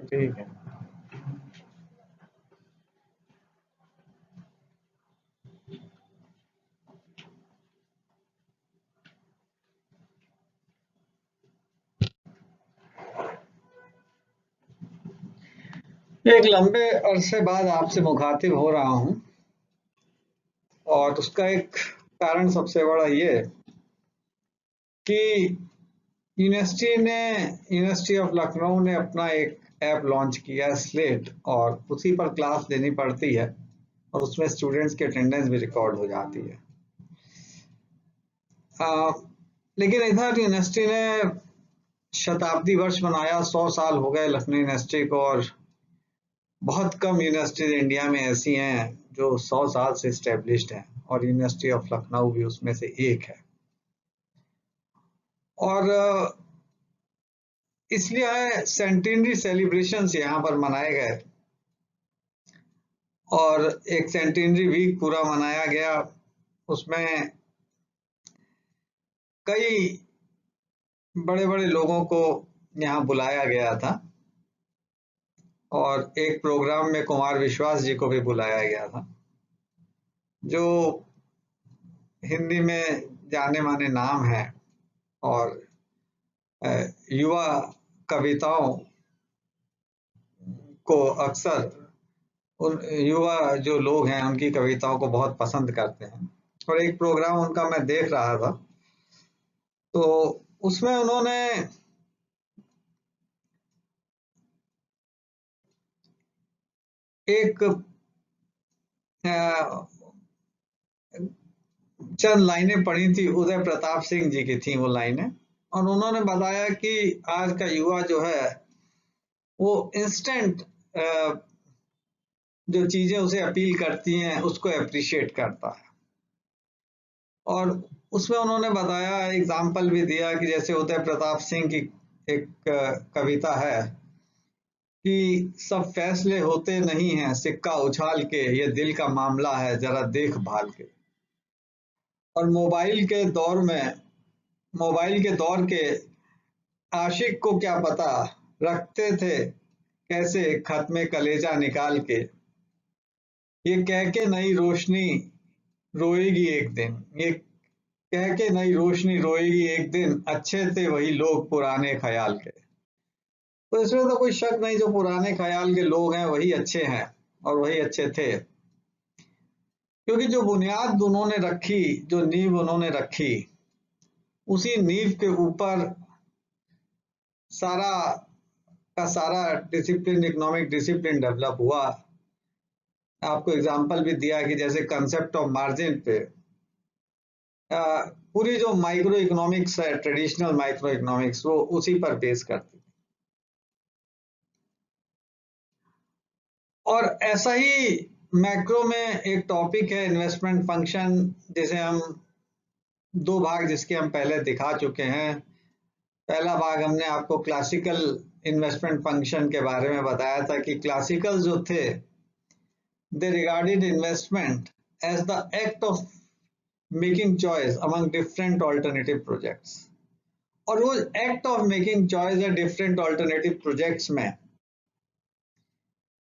ठीक है। एक लंबे अरसे बाद आपसे मुखातिब हो रहा हूं और उसका एक कारण सबसे बड़ा ये कि यूनिवर्सिटी ऑफ लखनऊ ने अपना एक ऐप लॉन्च किया है, स्लेट, और उसी पर क्लास देनी पड़ती है और उसमें स्टूडेंट्स की अटेंडेंस भी रिकॉर्ड हो जाती है। आ, लेकिन इधर यूनिवर्सिटी ने शताब्दी वर्ष मनाया, 100 साल हो गए लखनऊ यूनिवर्सिटी को, और बहुत कम यूनिवर्सिटीज इंडिया में ऐसी हैं जो 100 साल से स्टेब्लिश्ड हैं, और यूनिवर्सिटी ऑफ लखनऊ भी उसमें से एक है। और इसलिए सेंटेनरी सेलिब्रेशंस यहाँ पर मनाए गए और एक सेंटेनरी वीक पूरा मनाया गया। उसमें कई बड़े बड़े लोगों को यहाँ बुलाया गया था और एक प्रोग्राम में कुमार विश्वास जी को भी बुलाया गया था, जो हिंदी में जाने माने नाम है और युवा कविताओं को अक्सर उन युवा जो लोग हैं उनकी कविताओं को बहुत पसंद करते हैं। और एक प्रोग्राम उनका मैं देख रहा था, तो उसमें उन्होंने एक चंद लाइनें पढ़ी थी, उदय प्रताप सिंह जी की थी वो लाइनें, और उन्होंने बताया कि आज का युवा जो है वो इंस्टेंट जो चीजें उसे अपील करती हैं उसको अप्रिशिएट करता है। और उसमें उन्होंने बताया, एग्जाम्पल भी दिया कि जैसे उदय प्रताप सिंह की एक कविता है कि सब फैसले होते नहीं हैं सिक्का उछाल के, ये दिल का मामला है जरा देख भाल के। और मोबाइल के दौर के आशिक को क्या पता, रखते थे कैसे खत में कलेजा निकाल के, ये कह के नई रोशनी रोएगी एक दिन, ये कह के नई रोशनी रोएगी एक दिन, अच्छे थे वही लोग पुराने ख्याल के। तो इसमें तो कोई शक नहीं, जो पुराने ख्याल के लोग हैं वही अच्छे हैं और वही अच्छे थे, क्योंकि जो बुनियाद उन्होंने रखी, जो नींव उन्होंने रखी, उसी नींव के ऊपर सारा का सारा डिसिप्लिन, इकोनॉमिक डिसिप्लिन डेवलप हुआ। आपको एग्जांपल भी दिया कि जैसे कंसेप्ट ऑफ मार्जिन पे पूरी जो माइक्रो इकोनॉमिक्स है, ट्रेडिशनल माइक्रो इकोनॉमिक्स, वो उसी पर बेस करती। और ऐसा ही मैक्रो में एक टॉपिक है इन्वेस्टमेंट फंक्शन, जिसे हम दो भाग जिसके हम पहले दिखा चुके हैं। पहला भाग हमने आपको क्लासिकल इन्वेस्टमेंट फंक्शन के बारे में बताया था कि क्लासिकल जो थे, they regarded investment as the act of making choice among different alternative projects। और वो एक्ट ऑफ मेकिंग चॉइस या डिफरेंट ऑल्टरनेटिव प्रोजेक्ट्स में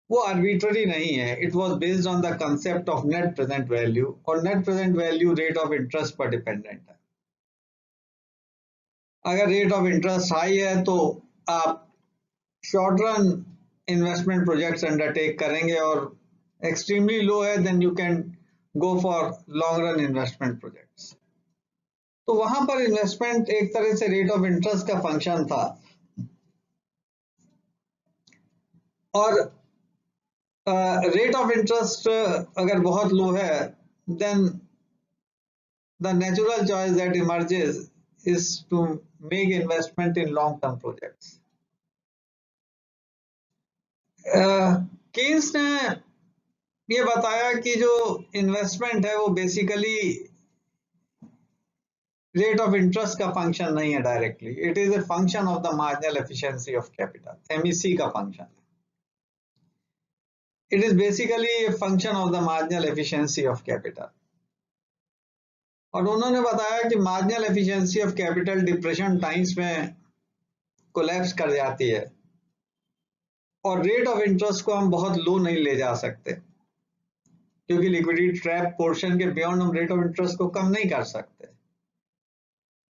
वो आर्बिट्ररी नहीं है। It was based on the concept of net present value, और net present value rate of interest पर dependent है। अगर रेट ऑफ इंटरेस्ट हाई है तो आप short run investment projects undertake करेंगे, और एक्सट्रीमली लो है then you can go for long run investment projects. तो वहां पर इन्वेस्टमेंट एक तरह से रेट ऑफ इंटरेस्ट का फंक्शन था, और रेट ऑफ इंटरेस्ट अगर बहुत लो है then the natural choice that emerges is to make investment in long term projects. Keynes ने ये बताया कि जो इन्वेस्टमेंट है वो बेसिकली रेट ऑफ इंटरेस्ट का फंक्शन नहीं है directly, it is a function of the marginal efficiency of capital, MEC का फंक्शन है। It is basically a function of the marginal efficiency of capital। और उन्होंने बताया कि marginal efficiency of capital depression times में collapse कर जाती है, और रेट ऑफ इंटरेस्ट को हम बहुत लो नहीं ले जा सकते, क्योंकि लिक्विडिटी ट्रैप पोर्शन के बियॉन्ड हम रेट ऑफ इंटरेस्ट को कम नहीं कर सकते।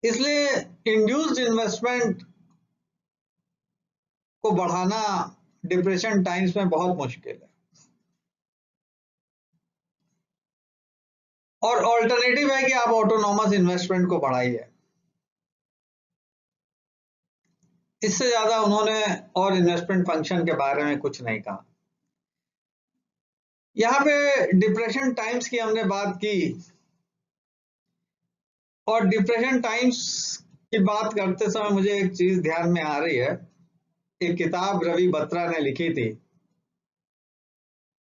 इसलिए इंड्यूस्ड इन्वेस्टमेंट को बढ़ाना डिप्रेशन टाइम्स में बहुत मुश्किल है। और ऑल्टरनेटिव है कि आप ऑटोनॉमस इन्वेस्टमेंट को बढ़ाइए। इससे ज्यादा उन्होंने और इन्वेस्टमेंट फंक्शन के बारे में कुछ नहीं कहा। यहाँ पे डिप्रेशन टाइम्स की हमने बात की, और डिप्रेशन टाइम्स की बात करते समय मुझे एक चीज ध्यान में आ रही है। एक किताब रवि बत्रा ने लिखी थी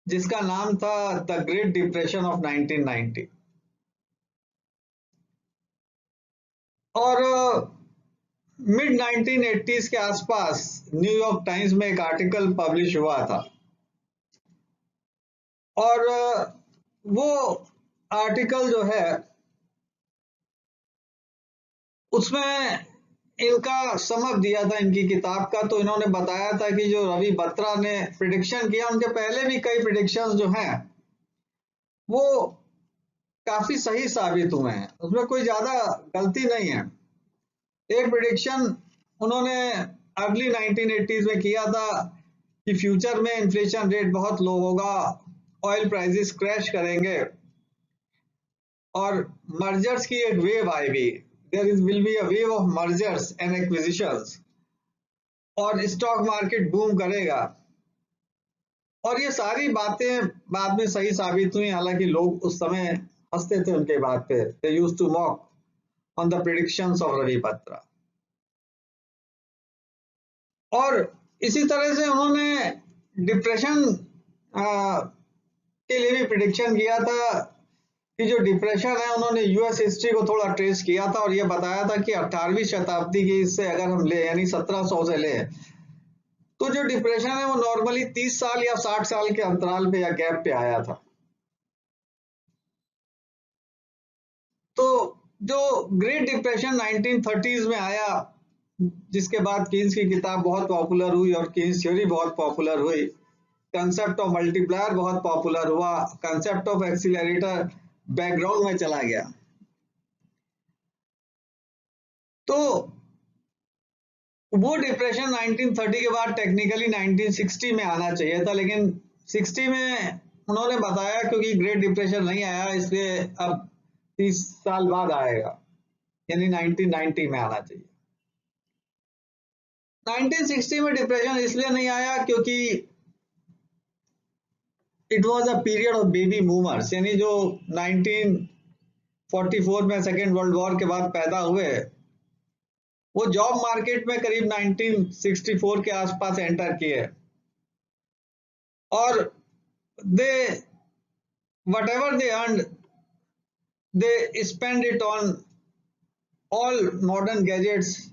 जिसका नाम था द ग्रेट डिप्रेशन ऑफ 1990। और मिड 1980s के आसपास न्यूयॉर्क टाइम्स में एक आर्टिकल पब्लिश हुआ था, और वो आर्टिकल जो है उसमें इनका समअप दिया था इनकी किताब का। तो इन्होंने बताया था कि जो रवि बत्रा ने प्रिडिक्शन किया, उनके पहले भी कई प्रिडिक्शंस जो हैं वो काफी सही साबित हुए हैं, उसमें कोई ज्यादा गलती नहीं है। एक प्रिडिक्शन उन्होंने अर्ली 1980s में किया था कि फ्यूचर में इन्फ्लेशन रेट बहुत लो होगा, ऑयल प्राइसेस क्रैश करेंगे और मर्जर्स की एक वेव आएगी, will be a wave of mergers and acquisitions, और स्टॉक मार्केट बूम करेगा। और ये सारी बातें बाद में सही साबित हुई, हालांकि लोग उस समय हंसते थे उनके बात पे। They used to mock on the predictions of Ravi Batra. और इसी तरह से उन्होंने डिप्रेशन के लिए भी प्रिडिक्शन किया था कि जो डिप्रेशन है, उन्होंने यूएस हिस्ट्री को थोड़ा ट्रेस किया था और ये बताया था कि 18वीं शताब्दी की इससे अगर हम ले, यानी 1700 से ले, तो जो डिप्रेशन है वो नॉर्मली 30 साल या 60 साल के अंतराल पे या गैप पे आया था। तो जो ग्रेट डिप्रेशन 1930s में आया, जिसके बाद कीन्स की किताब बहुत पॉपुलर हुई और कीन्स थ्योरी बहुत पॉपुलर हुई, कंसेप्ट ऑफ मल्टीप्लायर बहुत पॉपुलर हुआ, कंसेप्ट ऑफ एक्सीलरेटर बैकग्राउंड में चला गया। तो वो डिप्रेशन 1930 के बाद टेक्निकली 1960 में आना चाहिए था, लेकिन 60 में उन्होंने बताया क्योंकि ग्रेट डिप्रेशन नहीं आया, इसलिए अब 30 साल बाद आएगा, यानी 1990 में आना चाहिए। 1960 में डिप्रेशन इसलिए नहीं आया क्योंकि it was a period of baby boomers, यानी जो 1944 में सेकेंड वर्ल्ड वॉर के बाद पैदा हुए, वो जॉब मार्केट में करीब 1964 के आसपास एंटर किए, और दे whatever they earned, they spend it on all modern gadgets,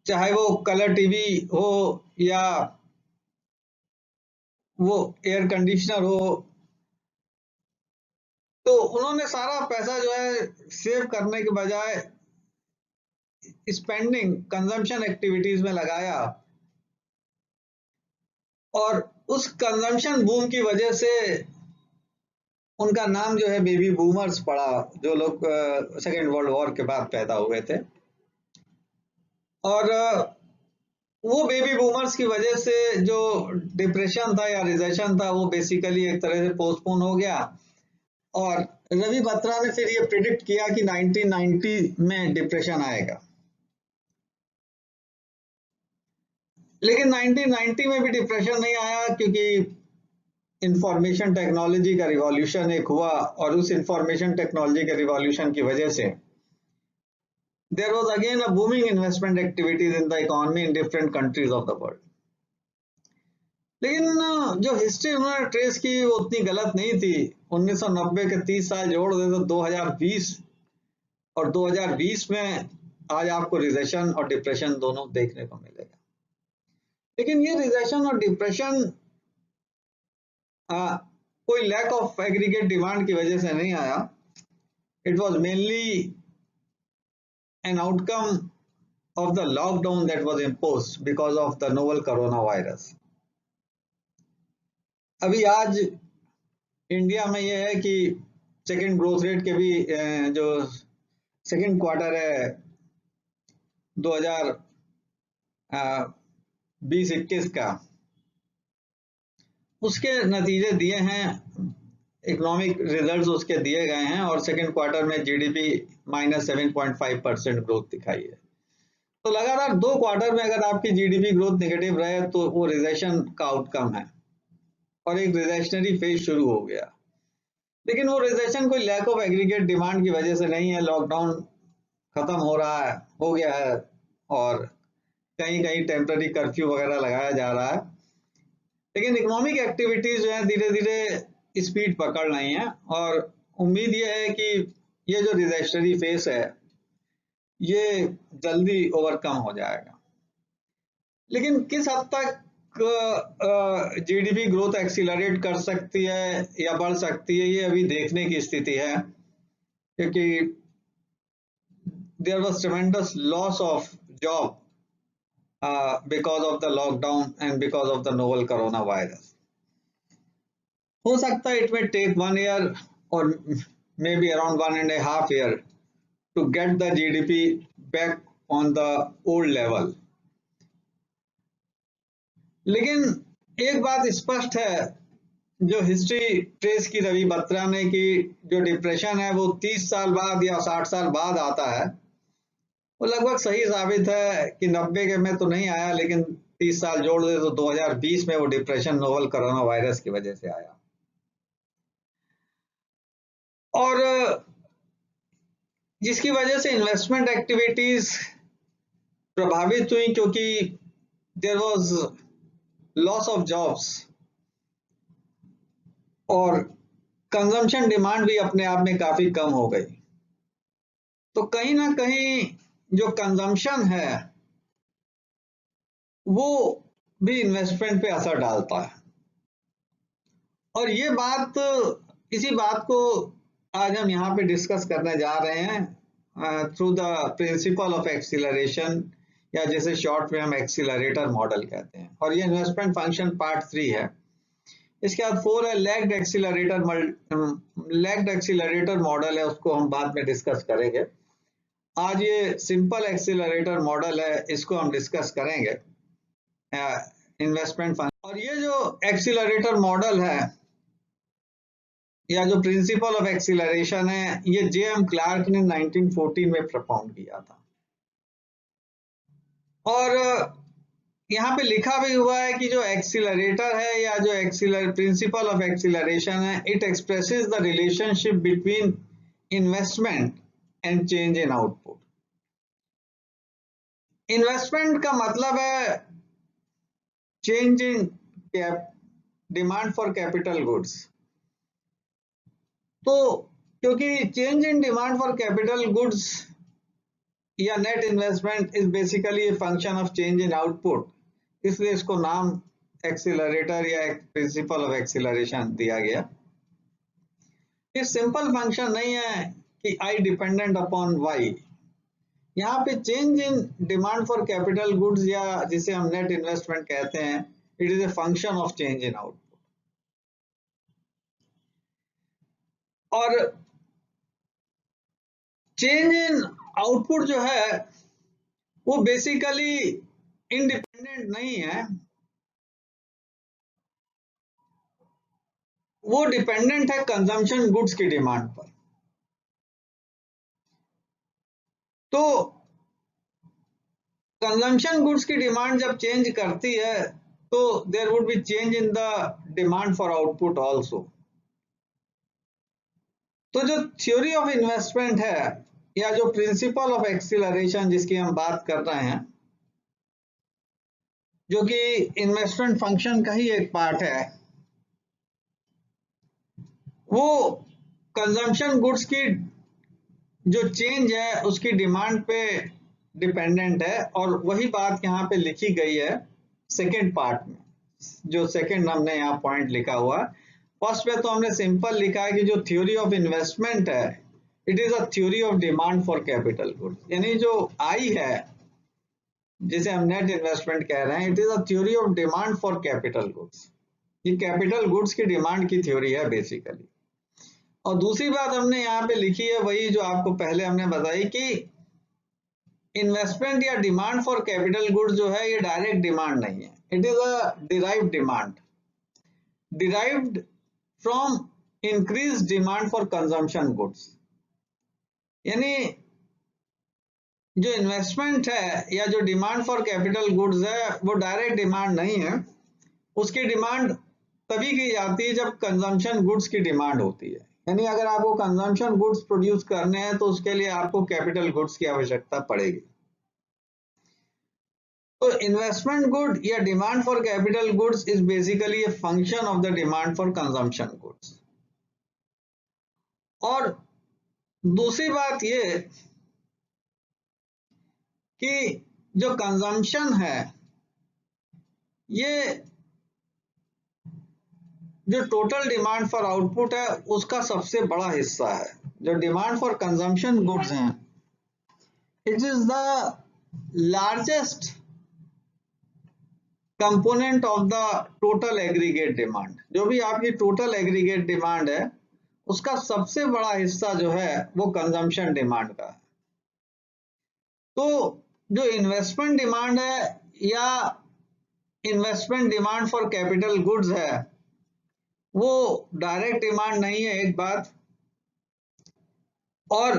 चाहे वो कलर टीवी हो या वो एयर कंडीशनर हो। तो उन्होंने सारा पैसा जो है सेव करने के बजाय स्पेंडिंग कंजम्पशन एक्टिविटीज में लगाया, और उस कंजम्पशन बूम की वजह से उनका नाम जो है बेबी बूमर्स पड़ा, जो लोग सेकेंड वर्ल्ड वॉर के बाद पैदा हुए थे। और वो बेबी बूमर्स की वजह से जो डिप्रेशन था या रिसेशन था, वो बेसिकली एक तरह से पोस्टपोन हो गया। और रवि बत्रा ने फिर ये प्रिडिक्ट किया कि 1990 में डिप्रेशन आएगा, लेकिन 1990 में भी डिप्रेशन नहीं आया क्योंकि इंफॉर्मेशन टेक्नोलॉजी का रिवॉल्यूशन एक हुआ, और उस इंफॉर्मेशन टेक्नोलॉजी के रिवॉल्यूशन की वजह से there was again a booming investment activities in the economy in different countries of the world. लेकिन जो हिस्ट्री उन्होंने ट्रेस की वो उतनी गलत नहीं थी। 1990 के 30 साल जोड़ दे तो 2020, और 2020 में आज आपको रिसेशन और डिप्रेशन दोनों देखने को मिलेगा। लेकिन ये रिसेशन और डिप्रेशन कोई लैक ऑफ एग्रीगेट डिमांड की वजह से नहीं आया। It was mainly an outcome of the lockdown that was imposed because of the novel coronavirus. अभी आज इंडिया में ये है कि सेकेंड ग्रोथ रेट के भी जो सेकेंड क्वार्टर है 2020-21 का, उसके नतीजे दिए हैं, इकोनॉमिक रिजल्ट्स उसके दिए गए हैं और सेकेंड क्वार्टर में जीडीपी -7.5% ग्रोथ दिखाई है। तो लगातार 2 क्वार्टर में अगर आपकी जीडीपी ग्रोथ नेगेटिव रहे तो वो रिसेशन का आउटकम है और एक रिसेशनरी फेज शुरू हो गया। लेकिन वो रिसेशन कोई लैक ऑफ एग्रीगेट डिमांड की वजह से नहीं है, लॉकडाउन खत्म हो रहा है, हो गया है और कहीं कहीं टेम्पररी कर्फ्यू वगैरह लगाया जा रहा है, लेकिन इकोनॉमिक एक्टिविटीज जो है धीरे धीरे स्पीड पकड़ रही हैं और उम्मीद ये है कि ये जो रिसेशनरी फेज है ये जल्दी ओवरकम हो जाएगा। लेकिन किस हद तक जीडीपी ग्रोथ एक्सीलरेट कर सकती है या बढ़ सकती है, ये अभी देखने की स्थिति है, क्योंकि there was tremendous loss of job because of the lockdown and because of the novel coronavirus. हो सकता है it may take 1 year or maybe around 1.5 years to get the GDP back on the old level. लेकिन एक बात स्पष्ट है, जो history trace की रवि बत्रा ने, कि जो डिप्रेशन है वो 30 साल बाद या 60 साल बाद आता है, वो लगभग सही साबित है कि 90 के में तो नहीं आया, लेकिन 30 साल जोड़ दे तो 2020 में वो डिप्रेशन नोवल कोरोना वायरस की वजह से आया। और जिसकी वजह से इन्वेस्टमेंट एक्टिविटीज प्रभावित हुई, क्योंकि there was loss of jobs और कंजम्पशन डिमांड भी अपने आप में काफी कम हो गई। तो कहीं ना कहीं जो कंजम्पशन है वो भी इन्वेस्टमेंट पे असर डालता है। और ये बात, इसी बात को आज हम यहाँ पे डिस्कस करने जा रहे हैं through the principal of acceleration, या जैसे शॉर्ट में हम एक्सीलरेटर मॉडल कहते हैं। और ये इन्वेस्टमेंट फंक्शन पार्ट 3 है। इसके बाद 4 है लैग्ड एक्सीलरेटर मॉडल है, उसको हम बाद में डिस्कस करेंगे। आज ये सिंपल एक्सीलरेटर मॉडल है, इसको हम डिस्कस करेंगे इन्वेस्टमेंट फंड। और ये जो एक्सीलरेटर मॉडल है या जो प्रिंसिपल ऑफ एक्सीलरेशन है, ये जे.एम. क्लार्क ने 1914 में प्रपोज किया था। और यहाँ पे लिखा भी हुआ है कि जो एक्सीलरेटर है या जो प्रिंसिपल ऑफ एक्सीलरेशन है, it expresses the relationship between investment and change in output. Investment का मतलब है change in demand for capital goods. तो क्योंकि change in demand for capital goods या net investment is basically a function of change in output, इसलिए इसको नाम accelerator या प्रिंसिपल ऑफ एक्सीलरेशन दिया गया। ये सिंपल फंक्शन नहीं है कि आई डिपेंडेंट अपॉन वाई। यहाँ पे change in demand for capital goods या जिसे हम नेट इन्वेस्टमेंट कहते हैं, it is a function of change in output. और चेंज इन आउटपुट जो है वो बेसिकली इंडिपेंडेंट नहीं है, वो डिपेंडेंट है कंजम्पशन गुड्स की डिमांड पर। तो कंजम्पशन गुड्स की डिमांड जब चेंज करती है तो there would be change in the demand for output also. तो जो थ्योरी ऑफ इन्वेस्टमेंट है या जो प्रिंसिपल ऑफ एक्सीलरेशन जिसकी हम बात कर रहे हैं, जो कि इन्वेस्टमेंट फंक्शन का ही एक पार्ट है, वो कंजम्पशन गुड्स की जो चेंज है उसकी डिमांड पे डिपेंडेंट है। और वही बात यहाँ पे लिखी गई है सेकेंड पार्ट में, जो सेकेंड हमने यहाँ पॉइंट लिखा हुआ है। फर्स्ट पे तो हमने सिंपल लिखा है कि जो थ्योरी ऑफ इन्वेस्टमेंट है, it is a theory of demand for capital goods, यानी जो आई है जिसे हम नेट इन्वेस्टमेंट कह रहे हैं, it is a theory of demand for capital goods. ये कैपिटल गुड्स की डिमांड की थ्योरी है बेसिकली। और दूसरी बात हमने यहाँ पे लिखी है वही जो आपको पहले हमने बताई कि इन्वेस्टमेंट या डिमांड फॉर कैपिटल गुड्स जो है ये डायरेक्ट डिमांड नहीं है, it is a derived demand, derived from increase demand for consumption goods. यानी जो इन्वेस्टमेंट है या जो डिमांड फॉर कैपिटल गुड्स है वो डायरेक्ट डिमांड नहीं है, उसकी डिमांड तभी की जाती है जब कंजम्पशन गुड्स की डिमांड होती है। यानी अगर आपको कंजम्पशन गुड्स प्रोड्यूस करने हैं तो उसके लिए आपको कैपिटल गुड्स की आवश्यकता पड़ेगी। तो इन्वेस्टमेंट गुड या demand for capital goods is basically a function of the demand for consumption goods. और दूसरी बात ये कि जो कंजम्पशन है ये जो टोटल डिमांड फॉर आउटपुट है उसका सबसे बड़ा हिस्सा है। जो डिमांड फॉर कंजम्पशन गुड्स हैं, it is the largest component of the total aggregate demand. जो भी आपकी टोटल एग्रीगेट डिमांड है उसका सबसे बड़ा हिस्सा जो है वो कंजम्पशन डिमांड का है। तो जो इन्वेस्टमेंट डिमांड है या investment demand for capital goods है वो डायरेक्ट डिमांड नहीं है एक बात, और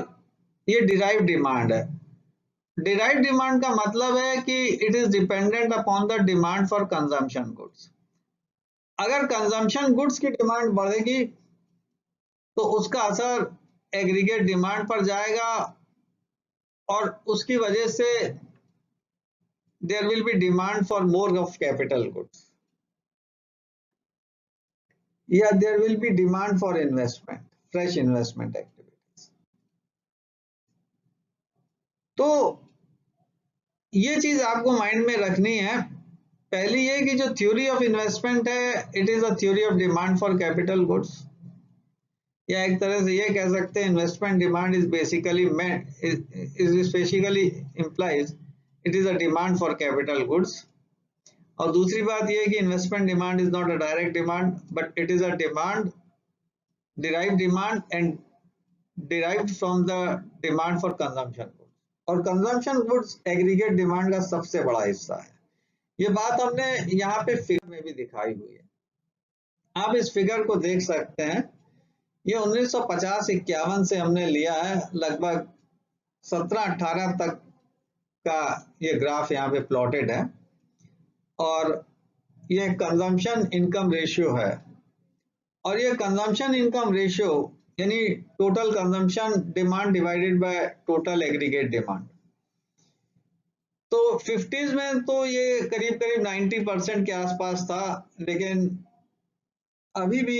ये डिराइव डिमांड है। डिराइव डिमांड का मतलब है कि it is dependent upon the demand for consumption goods. अगर कंजम्पशन गुड्स की डिमांड बढ़ेगी तो उसका असर एग्रीगेट डिमांड पर जाएगा और उसकी वजह से there will be demand for more of capital goods या there will be demand for investment, fresh investment activities. तो ये चीज आपको माइंड में रखनी है। पहली ये कि जो थ्योरी ऑफ इन्वेस्टमेंट है it is a theory of demand for capital goods, या एक तरह से ये कह सकते हैं investment demand is basically implies it is a demand for capital goods। और दूसरी बात यह है कि investment demand is not a direct demand but it is a demand, derived demand and derived from the demand for consumption goods. और consumption goods aggregate demand का सबसे बड़ा हिस्सा है। ये बात हमने यहाँ पे फिगर में भी दिखाई हुई है, आप इस फिगर को देख सकते हैं। ये 1950-51 से हमने लिया है, लगभग 17-18 तक का ये ग्राफ यहाँ पे प्लॉटेड है। और ये कंजम्पशन इनकम रेशियो है, और ये कंजम्पशन इनकम रेशियो यानी total consumption demand divided by total aggregate demand. तो 50s में तो ये करीब करीब 90% के आसपास था, लेकिन अभी भी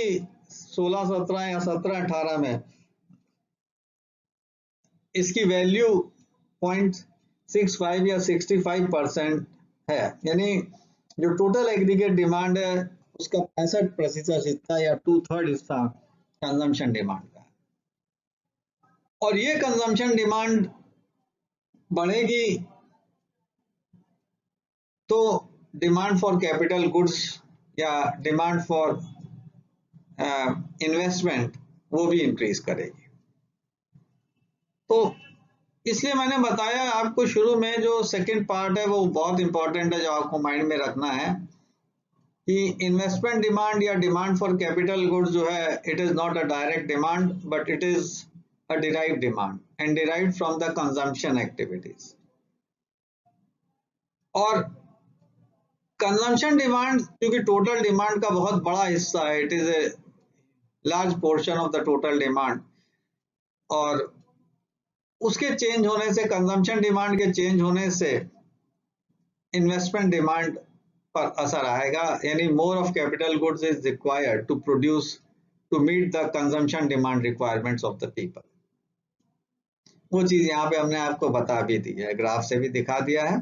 16-17 या 17-18 में इसकी वैल्यू 0.65 या 65% है। यानी जो टोटल एग्रीगेट डिमांड है उसका 65% हिस्सा या 2/3 हिस्सा कंजम्पशन डिमांड का है। और ये कंजम्पशन डिमांड बढ़ेगी तो डिमांड फॉर कैपिटल गुड्स या डिमांड फॉर इन्वेस्टमेंट वो भी इंक्रीज करेगी। तो इसलिए मैंने बताया आपको शुरू में जो सेकंड पार्ट है वो बहुत इंपॉर्टेंट है, जो आपको माइंड में रखना है कि इन्वेस्टमेंट डिमांड या डिमांड फॉर कैपिटल गुड्स जो है it is not a direct demand but it is a derived demand and derived from the consumption activities. और कंजम्पशन डिमांड क्योंकि टोटल डिमांड का बहुत बड़ा हिस्सा है, it is a large portion of the total demand, और उसके change होने से, कंजम्पशन डिमांड के चेंज होने से इन्वेस्टमेंट डिमांड पर असर आएगा। यानी more of capital goods is required to produce to meet the consumption demand requirements of the people. वो चीज यहाँ पे हमने आपको बता भी दी है, ग्राफ से भी दिखा दिया है।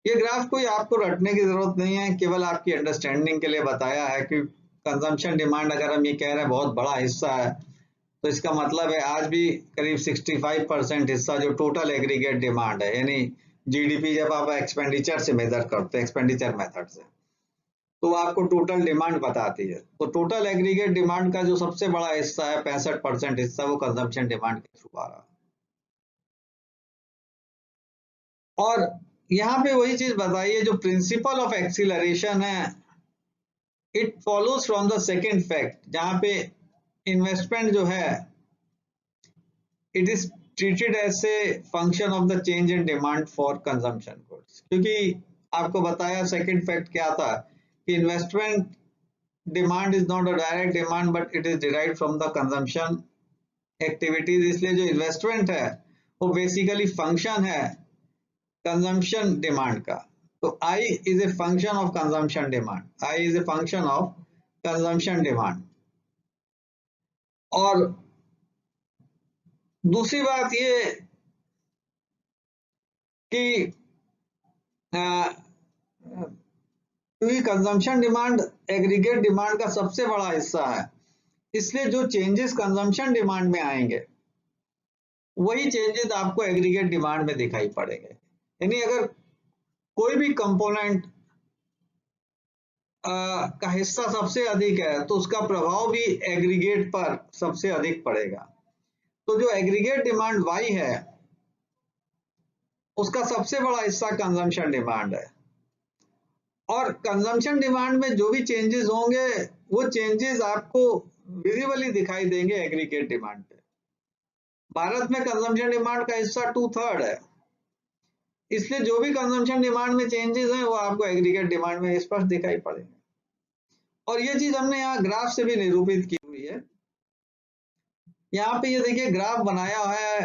ये ग्राफ कोई आपको रटने की जरूरत नहीं है, केवल आपकी अंडरस्टैंडिंग के लिए बताया है कि कंजम्पशन डिमांड अगर हम ये कह रहे हैं बहुत बड़ा हिस्सा है तो इसका मतलब है आज भी करीब 65% हिस्सा जो टोटल एग्रीगेट डिमांड है, यानी जीडीपी जब आप एक्सपेंडिचर से मेजर करते हैं, एक्सपेंडिचर मेथड से, तो वो आपको टोटल डिमांड बताती है। तो टोटल एग्रीगेट डिमांड का जो सबसे बड़ा हिस्सा है, 65% हिस्सा, वो कंजम्पशन डिमांड के थ्रू आ रहा है। और यहाँ पे वही चीज बताइए, जो प्रिंसिपल ऑफ एक्सीलरेशन है, it follows from the second fact, जहां पे इन्वेस्टमेंट जो है, it is treated as a function of the change in demand for consumption goods. क्योंकि आपको बताया सेकेंड फैक्ट क्या था, कि investment demand is not a direct demand but it is derived from the consumption activities. इसलिए जो investment है वो बेसिकली फंक्शन है कंजम्पशन डिमांड का। तो I is a function of consumption demand, I is a function of consumption demand. और दूसरी बात ये कि क्योंकि कंजम्पशन डिमांड एग्रीगेट डिमांड का सबसे बड़ा हिस्सा है, इसलिए जो चेंजेस कंजम्पशन डिमांड में आएंगे वही चेंजेस आपको एग्रीगेट डिमांड में दिखाई पड़ेंगे। यानी अगर कोई भी कंपोनेंट का हिस्सा सबसे अधिक है तो उसका प्रभाव भी एग्रीगेट पर सबसे अधिक पड़ेगा। तो जो एग्रीगेट डिमांड y है, उसका सबसे बड़ा हिस्सा कंजम्पशन डिमांड है, और कंजम्पशन डिमांड में जो भी चेंजेस होंगे वो चेंजेस आपको विजिबली दिखाई देंगे एग्रीगेट डिमांड पे। भारत में कंजम्पशन डिमांड का हिस्सा 2/3 है, इसलिए जो भी कंजम्पशन डिमांड में चेंजेस हैं वो आपको एग्रीगेट डिमांड में स्पष्ट दिखाई पड़ेंगे। और ये चीज हमने यहाँ ग्राफ से भी निरूपित की हुई है। यहाँ पे ये देखिए ग्राफ बनाया हुआ है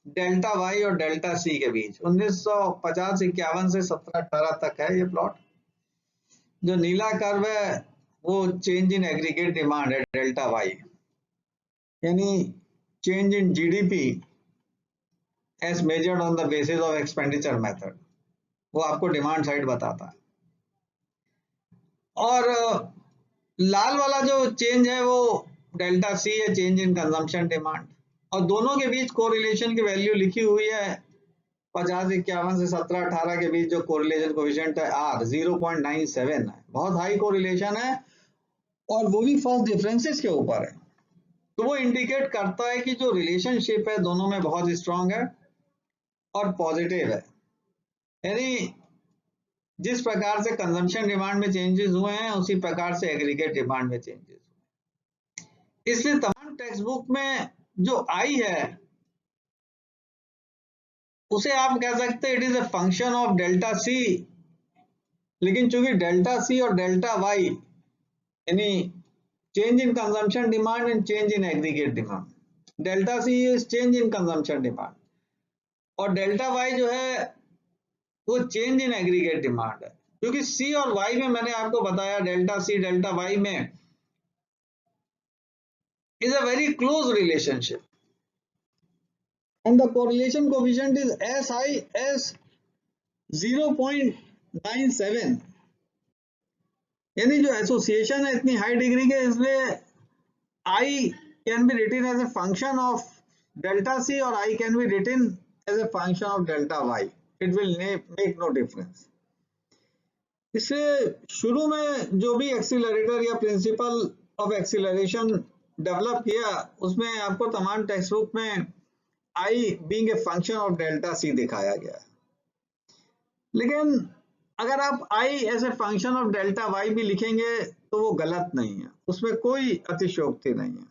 डेल्टा वाई और डेल्टा सी के बीच, 1950-51 से 17-18 तक है ये प्लॉट। जो नीला कर्व है वो चेंज इन एग्रीगेट डिमांड है, डेल्टा वाई, यानी change in GDP as measured on the basis of expenditure method, वो आपको डिमांड साइड बताता है। और लाल वाला जो चेंज है वो डेल्टा सी है, चेंज इन कंजम्पशन डिमांड। और दोनों के बीच कोरिलेशन की वैल्यू लिखी हुई है 50-51 से 17-18 के बीच जो कोरिलेशन कोएफिशिएंट है R 0.97 है, बहुत हाई कोरिलेशन है, और वो भी फर्स्ट डिफरेंसेस के ऊपर है। तो वो इंडिकेट करता है कि जो रिलेशनशिप है दोनों में बहुत स्ट्रांग है और पॉजिटिव है। यानी जिस प्रकार से कंजम्पशन डिमांड में चेंजेस हुए हैं उसी प्रकार से एग्रीगेट डिमांड में चेंजेस हुए। इसलिए तमाम टेक्स्ट बुक में जो आई है उसे आप कह सकते हैं it is a function of delta C, लेकिन चूंकि डेल्टा सी और डेल्टा वाई यानी change in consumption demand and change in aggregate demand, delta C is change in consumption demand और डेल्टा वाई जो है वो चेंज इन एग्रीगेट डिमांड है। क्योंकि सी और वाई में मैंने आपको बताया डेल्टा सी डेल्टा वाई में is a very close relationship and the correlation coefficient is as high as 0.97, यानी जो एसोसिएशन है इतनी हाई डिग्री के, इसलिए I can be written as a function of delta C और I can be written as a function of delta Y. It will make no difference. इसलिए शुरू में जो भी एक्सीलरेटर या प्रिंसिपल ऑफ एक्सीलरेशन डेवलप किया उसमें आपको तमाम टेक्स्ट बुक में I being a function of delta C दिखाया गया है, लेकिन अगर आप I as a function of delta Y भी लिखेंगे तो वो गलत नहीं है, उसमें कोई अतिशयोक्ति नहीं है,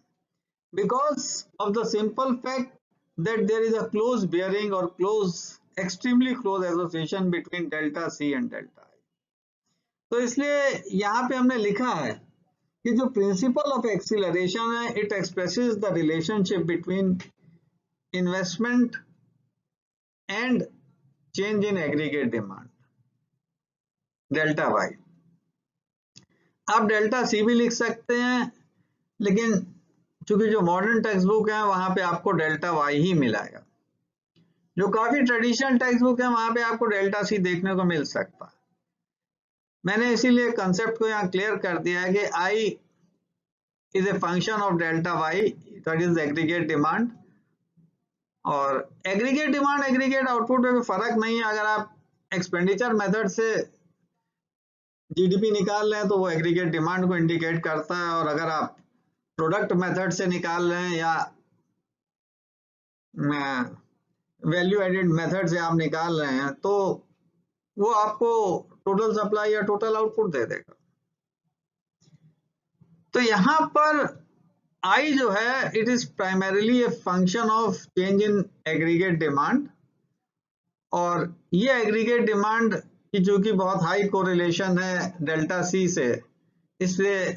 because of the simple fact that there is a close bearing और extremely close association between delta C and delta I. तो इसलिए यहाँ पे हमने लिखा है कि जो प्रिंसिपल ऑफ एक्सीलरेशन है it expresses the relationship between investment and change in aggregate demand delta Y. आप डेल्टा सी भी लिख सकते हैं, लेकिन चूंकि जो मॉडर्न टेक्स्ट बुक है वहां पे आपको डेल्टा वाई ही मिलेगा। जो काफी ट्रेडिशनल टेक्स्ट बुक है वहां पे आपको डेल्टा सी देखने को मिल सकता है। मैंने इसीलिए कंसेप्ट को यहाँ क्लियर कर दिया है कि आई is a function of delta y, that is the aggregate demand, और एग्रीगेट डिमांड एग्रीगेट आउटपुट में कोई फर्क नहीं है। अगर आप एक्सपेंडिचर मेथड से जीडीपी निकाल रहे हैं तो वो एग्रीगेट डिमांड को इंडिकेट करता है, और अगर आप प्रोडक्ट मेथड से निकाल रहे हैं या वैल्यू एडेड मेथड से आप निकाल रहे हैं तो वो आपको टोटल सप्लाई या टोटल आउटपुट दे देगा। तो यहाँ पर I जो है it is primarily A function of change in aggregate demand, और ये एग्रीगेट डिमांड की चूंकि बहुत हाई कोरिलेशन है डेल्टा सी से, इसलिए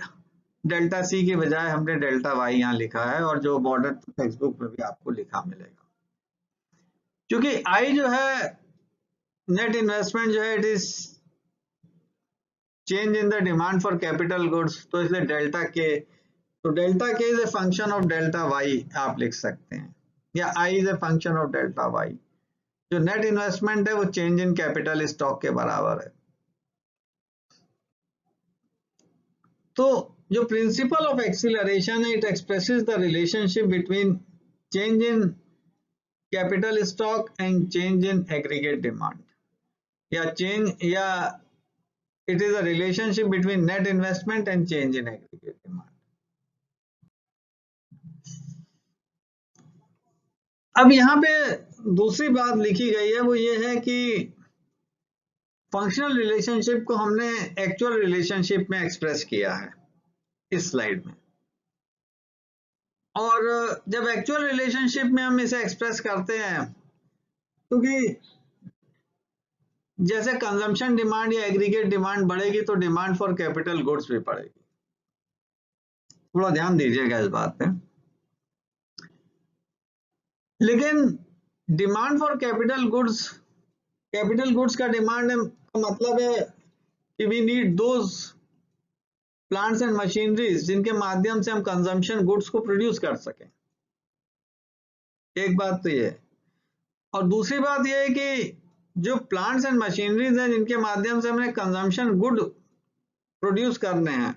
डेल्टा सी के बजाय हमने डेल्टा वाई यहाँ लिखा है, और जो बॉर्डर टेक्स्ट बुक में भी आपको लिखा मिलेगा। क्योंकि I जो है नेट इन्वेस्टमेंट जो है it is change in the demand for capital goods, तो इसलिए डेल्टा के, तो delta K is a function of delta Y आप लिख सकते हैं, या I is a function of delta Y. जो नेट इन्वेस्टमेंट है वो चेंज इन कैपिटल स्टॉक के बराबर है। तो जो प्रिंसिपल ऑफ एक्सीलरेशन है it expresses the relationship between change in capital stock and change in aggregate demand, या चेंज, या it is a relationship between net investment and change in aggregate demand. अब यहाँ पे दूसरी बात लिखी गई है वो ये है कि फंक्शनल रिलेशनशिप को हमने एक्चुअल रिलेशनशिप में एक्सप्रेस किया है इस स्लाइड में, और जब एक्चुअल रिलेशनशिप में हम इसे एक्सप्रेस करते हैं क्योंकि जैसे कंजम्पशन डिमांड या एग्रीगेट डिमांड बढ़ेगी तो डिमांड फॉर कैपिटल गुड्स भी बढ़ेगी। थोड़ा ध्यान दीजिएगा इस बात पे। लेकिन डिमांड फॉर कैपिटल गुड्स का डिमांड का मतलब है कि we need those plants and machineries जिनके माध्यम से हम कंजम्पशन गुड्स को प्रोड्यूस कर सकें। एक बात तो ये, और दूसरी बात ये है कि जो प्लांट्स एंड मशीनरीज हैं जिनके माध्यम से हमें कंजम्पशन गुड प्रोड्यूस करने हैं,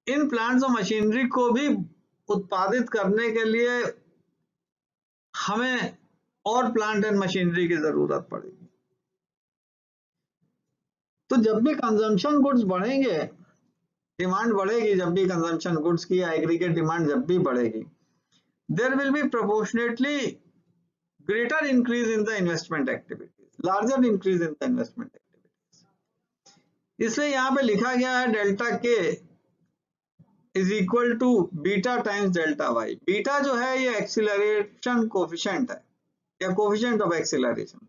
इन प्लांट्स और मशीनरी को भी उत्पादित करने के लिए हमें और प्लांट एंड मशीनरी की जरूरत पड़ेगी। तो जब भी कंजम्पशन गुड्स बढ़ेंगे, डिमांड बढ़ेगी, जब भी कंजम्पशन गुड्स की या एग्रीगेट डिमांड जब भी बढ़ेगी, there will be proportionately greater increase in the investment activities, larger increase in the investment activities. इसलिए यहाँ पे लिखा गया है delta K is equal to beta times delta Y. Beta जो है ये एक्सीलरेशन कोफिशिएंट है या कोफिशिएंट ऑफ एक्सीलरेशन,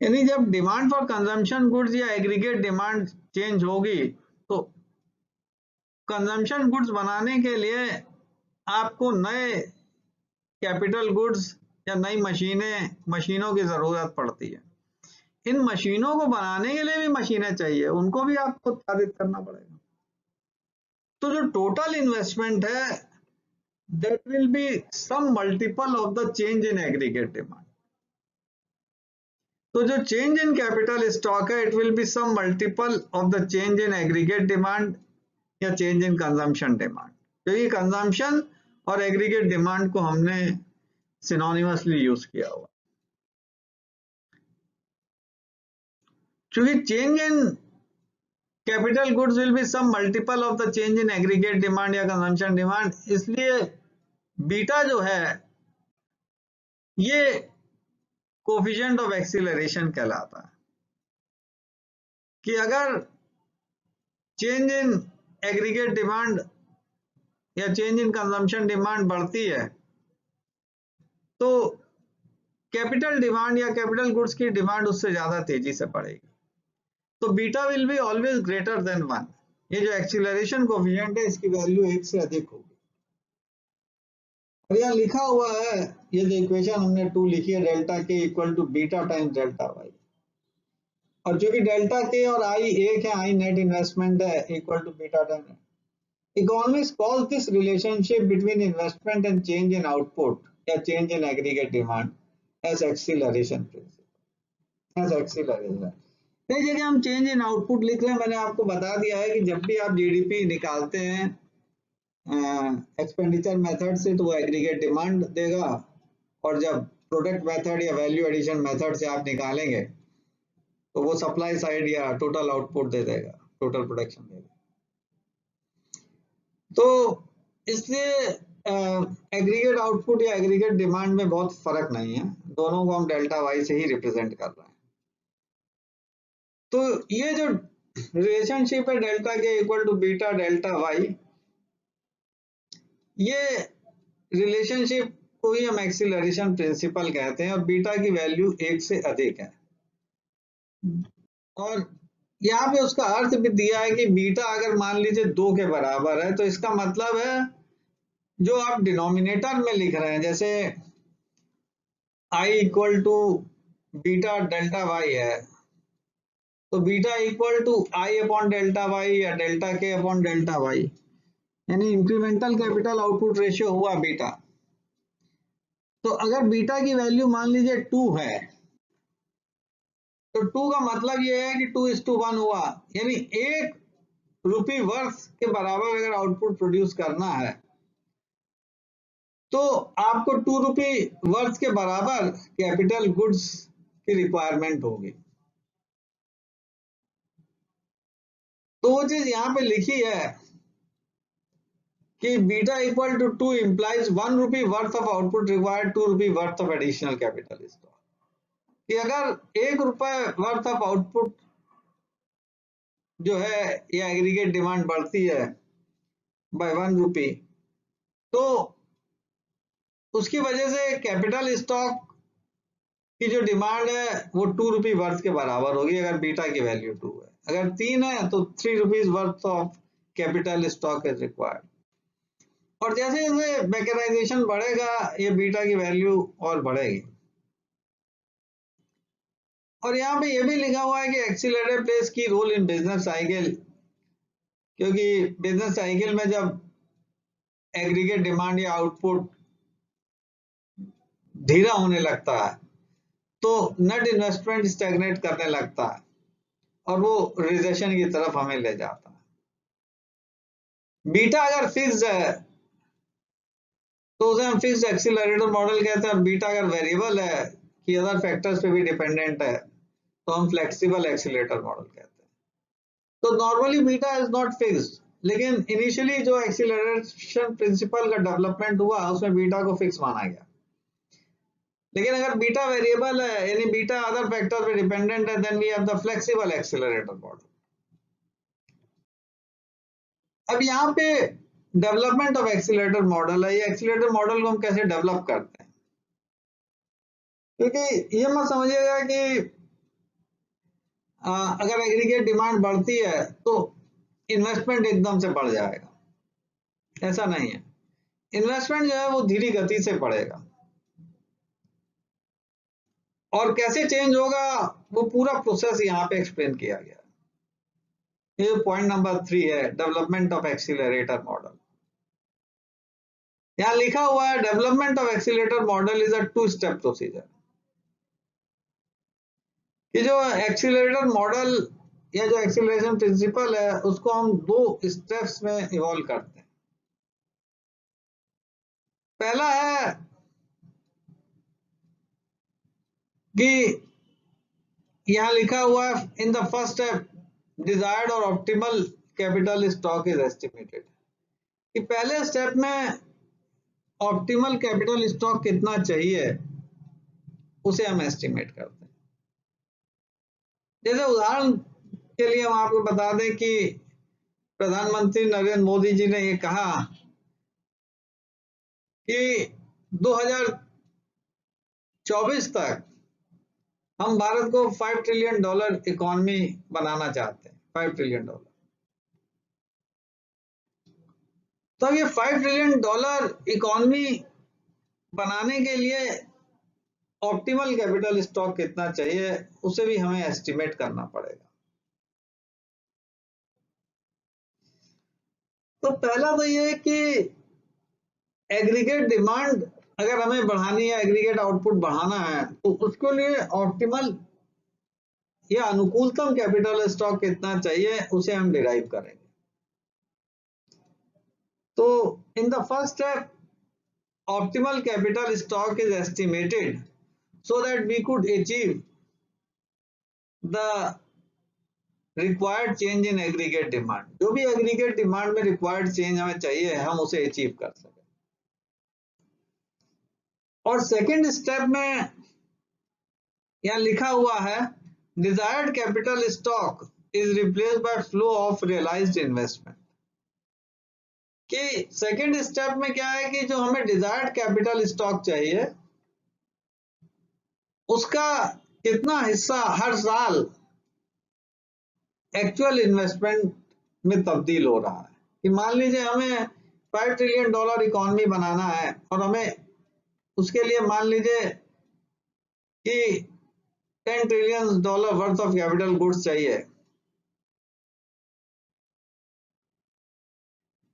यानी जब डिमांड फॉर कंजम्पशन गुड्स या एग्रीगेट डिमांड चेंज होगी तो कंजम्पशन गुड्स बनाने के लिए आपको नए कैपिटल गुड्स या नई मशीनों की जरूरत पड़ती है। इन मशीनों को बनाने के लिए भी मशीनें चाहिए, उनको भी आपको उत्पादित करना पड़ेगा। तो जो टोटल इन्वेस्टमेंट है that will be some multiple of the change in aggregate demand. तो जो चेंज इन कैपिटल स्टॉक है it will be some multiple of the change in aggregate demand या चेंज इन कंजम्पशन डिमांड, क्योंकि consumption और aggregate demand को हमने synonymously use किया हुआ। क्योंकि change in capital goods will be some multiple of the change in aggregate demand या consumption demand, इसलिए बीटा जो है ये कोफिशिएंट ऑफ एक्सीलरेशन कहलाता है। कि अगर चेंज इन एग्रीगेट डिमांड या चेंज इन कंजम्पशन डिमांड बढ़ती है तो कैपिटल डिमांड या कैपिटल गुड्स की डिमांड उससे ज्यादा तेजी से बढ़ेगी, तो beta will be always greater than 1। ये जो एक्सीलरेशन कोफिशिएंट है इसकी वैल्यू 1 से अधिक होगी। और यहाँ लिखा हुआ है, ये जो इक्वेशन हमने 2 लिखी है, delta K equal to beta times delta Y, और जो कि डेल्टा के और आई एक है, आई नेट इन्वेस्टमेंट है, equal to beta times. Economics calls this relationship between investment and change in output या change in aggregate demand as acceleration principle, as acceleration. देखिए जगह हम चेंज इन आउटपुट लिख रहे हैं, मैंने आपको बता दिया है कि जब भी आप जीडीपी निकालते हैं एक्सपेंडिचर मेथड से तो वो एग्रीगेट डिमांड देगा, और जब प्रोडक्ट मेथड या वैल्यू एडिशन मेथड से आप निकालेंगे तो वो सप्लाई साइड या टोटल आउटपुट दे देगा, टोटल प्रोडक्शन दे देगा। तो इसलिए एग्रीगेट आउटपुट या एग्रीगेट डिमांड में बहुत फर्क नहीं है, दोनों को हम डेल्टा वाई से ही रिप्रेजेंट कर रहे हैं। तो ये जो रिलेशनशिप है delta K equal to beta delta Y, ये रिलेशनशिप को ही हम एक्सीलरेशन प्रिंसिपल कहते हैं, और बीटा की वैल्यू 1 से अधिक है। और यहाँ पे उसका अर्थ भी दिया है कि बीटा अगर मान लीजिए 2 के बराबर है, तो इसका मतलब है जो आप डिनोमिनेटर में लिख रहे हैं, जैसे i equal to beta delta Y है, तो beta equal to I upon delta Y या delta K upon delta Y, यानी इंक्रीमेंटल कैपिटल आउटपुट रेशियो हुआ बीटा। तो अगर बीटा की वैल्यू मान लीजिए 2 है, तो 2 का मतलब ये है कि 2:1 हुआ, यानी 1 रुपये वर्थ के बराबर अगर आउटपुट प्रोड्यूस करना है तो आपको 2 रुपये वर्थ के बराबर कैपिटल गुड्स की रिक्वायरमेंट होगी। तो वो चीज यहाँ पे लिखी है कि बीटा इक्वल टू 2 इंप्लाइज 1 रुपये वर्थ ऑफ आउटपुट रिक्वायर्ड 2 रुपये worth of additional capital stock, कि अगर 1 रुपये वर्थ ऑफ आउटपुट जो है या एग्रीगेट डिमांड बढ़ती है बाय 1 रुपये, तो उसकी वजह से कैपिटल स्टॉक की जो डिमांड है वो 2 रुपये वर्थ के बराबर होगी अगर बीटा की वैल्यू 2 है। अगर 3 है तो 3 rupees worth of capital stock is required. और जैसे जैसे मैकेनाइजेशन बढ़ेगा ये बीटा की वैल्यू और बढ़ेगी। और यहाँ पे ये भी लिखा हुआ है कि एक्सीलरेटर प्लेस की रोल इन बिजनेस साइकिल, क्योंकि बिजनेस साइकिल में जब एग्रीगेट डिमांड या आउटपुट धीरा होने लगता है तो नेट इन्वेस्टमेंट स्टैग्नेट करने लगता है और वो रिसेशन की तरफ हमें ले जाता है। बीटा अगर फिक्स है तो उसे हम फिक्स एक्सीलरेटर मॉडल कहते हैं, और बीटा अगर वेरिएबल है कि अदर फैक्टर्स पे भी डिपेंडेंट है तो हम फ्लेक्सिबल एक्सीलरेटर मॉडल कहते हैं। तो normally beta is not fixed, लेकिन इनिशियली जो एक्सीलरेशन प्रिंसिपल का डेवलपमेंट हुआ उसमें बीटा को फिक्स माना गया। लेकिन अगर बीटा वेरिएबल है यानी बीटा अदर फैक्टर पे डिपेंडेंट है, then we have the flexible accelerator model. अब यहाँ पे डेवलपमेंट ऑफ एक्सीलरेटर मॉडल है, ये एक्सीलरेटर मॉडल को हम कैसे डेवलप करते हैं, क्योंकि ये मत समझिएगा कि अगर एग्रीगेट डिमांड बढ़ती है तो इन्वेस्टमेंट एकदम से बढ़ जाएगा, ऐसा नहीं है। इन्वेस्टमेंट जो है वो धीरे गति से बढ़ेगा, और कैसे चेंज होगा वो पूरा प्रोसेस यहाँ पे एक्सप्लेन किया गया है। ये पॉइंट नंबर 3 है, डेवलपमेंट ऑफ एक्सीलरेटर मॉडल। यहाँ लिखा हुआ है development of accelerator model is a 2 step procedure, कि जो एक्सीलरेटर मॉडल या जो एक्सीलरेशन प्रिंसिपल है उसको हम 2 स्टेप्स में इवॉल्व करते हैं। पहला है कि यहां लिखा हुआ है in the first step desired और optimal capital stock is estimated, कि पहले स्टेप में ऑप्टिमल कैपिटल स्टॉक कितना चाहिए उसे हम एस्टिमेट करते हैं। जैसे उदाहरण के लिए हम आपको बता दें कि प्रधानमंत्री नरेंद्र मोदी जी ने ये कहा कि 2024 तक हम भारत को $5 ट्रिलियन इकोनॉमी बनाना चाहते हैं, $5 ट्रिलियन। तो ये $5 ट्रिलियन इकोनॉमी बनाने के लिए ऑप्टिमल कैपिटल स्टॉक कितना चाहिए उसे भी हमें एस्टिमेट करना पड़ेगा। तो पहला तो ये कि एग्रीगेट डिमांड अगर हमें बढ़ानी है, एग्रीगेट आउटपुट बढ़ाना है, तो उसके लिए ऑप्टिमल या अनुकूलतम कैपिटल स्टॉक कितना चाहिए उसे हम डिराइव करेंगे। तो इन the first step optimal capital stock is estimated so that we could achieve the required change in aggregate demand. जो भी aggregate demand में required change हमें चाहिए हम उसे achieve कर सकें. और second step में यहाँ लिखा हुआ है desired capital stock is replaced by flow of realized investment. कि सेकेंड स्टेप में क्या है कि जो हमें डिजायर्ड कैपिटल स्टॉक चाहिए उसका कितना हिस्सा हर साल एक्चुअल इन्वेस्टमेंट में तब्दील हो रहा है. कि मान लीजिए हमें $5 ट्रिलियन इकोनॉमी बनाना है और हमें उसके लिए मान लीजिए कि $10 trillion worth of capital goods चाहिए.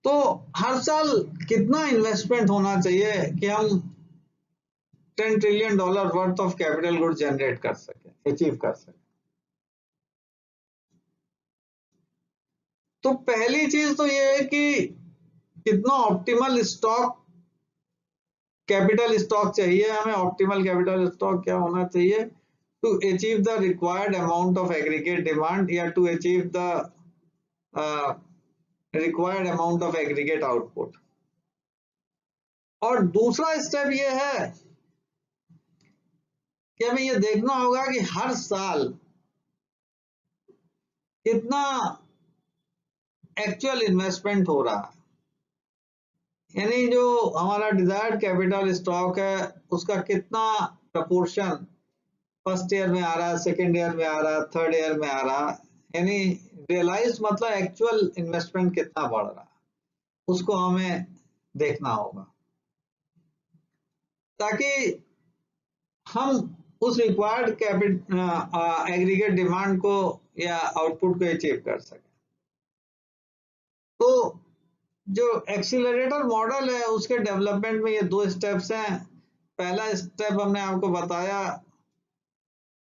तो हर साल कितना इन्वेस्टमेंट होना चाहिए कि हम $10 trillion worth of capital goods generate कर सके, अचीव कर सके. तो पहली चीज तो ये है कि कितना ऑप्टिमल स्टॉक कैपिटल स्टॉक चाहिए हमें. ऑप्टिमल कैपिटल स्टॉक क्या होना चाहिए to achieve the required amount of aggregate demand या to achieve the required amount of aggregate output. और दूसरा स्टेप ये है कि हमें ये देखना होगा कि हर साल कितना एक्चुअल इन्वेस्टमेंट हो रहा है. यानी जो हमारा डिजायर्ड कैपिटल स्टॉक है उसका कितना प्रपोर्शन फर्स्ट ईयर में आ रहा है, सेकेंड ईयर में आ रहा है, थर्ड ईयर में आ रहा है. यानी रियलाइज मतलब एक्चुअल इन्वेस्टमेंट कितना बढ़ रहा है उसको हमें देखना होगा ताकि हम उस रिक्वायर्ड एग्रीगेट डिमांड को या आउटपुट को अचीव कर सकें. तो जो एक्सीलरेटर मॉडल है उसके डेवलपमेंट में ये दो स्टेप्स हैं. पहला स्टेप हमने आपको बताया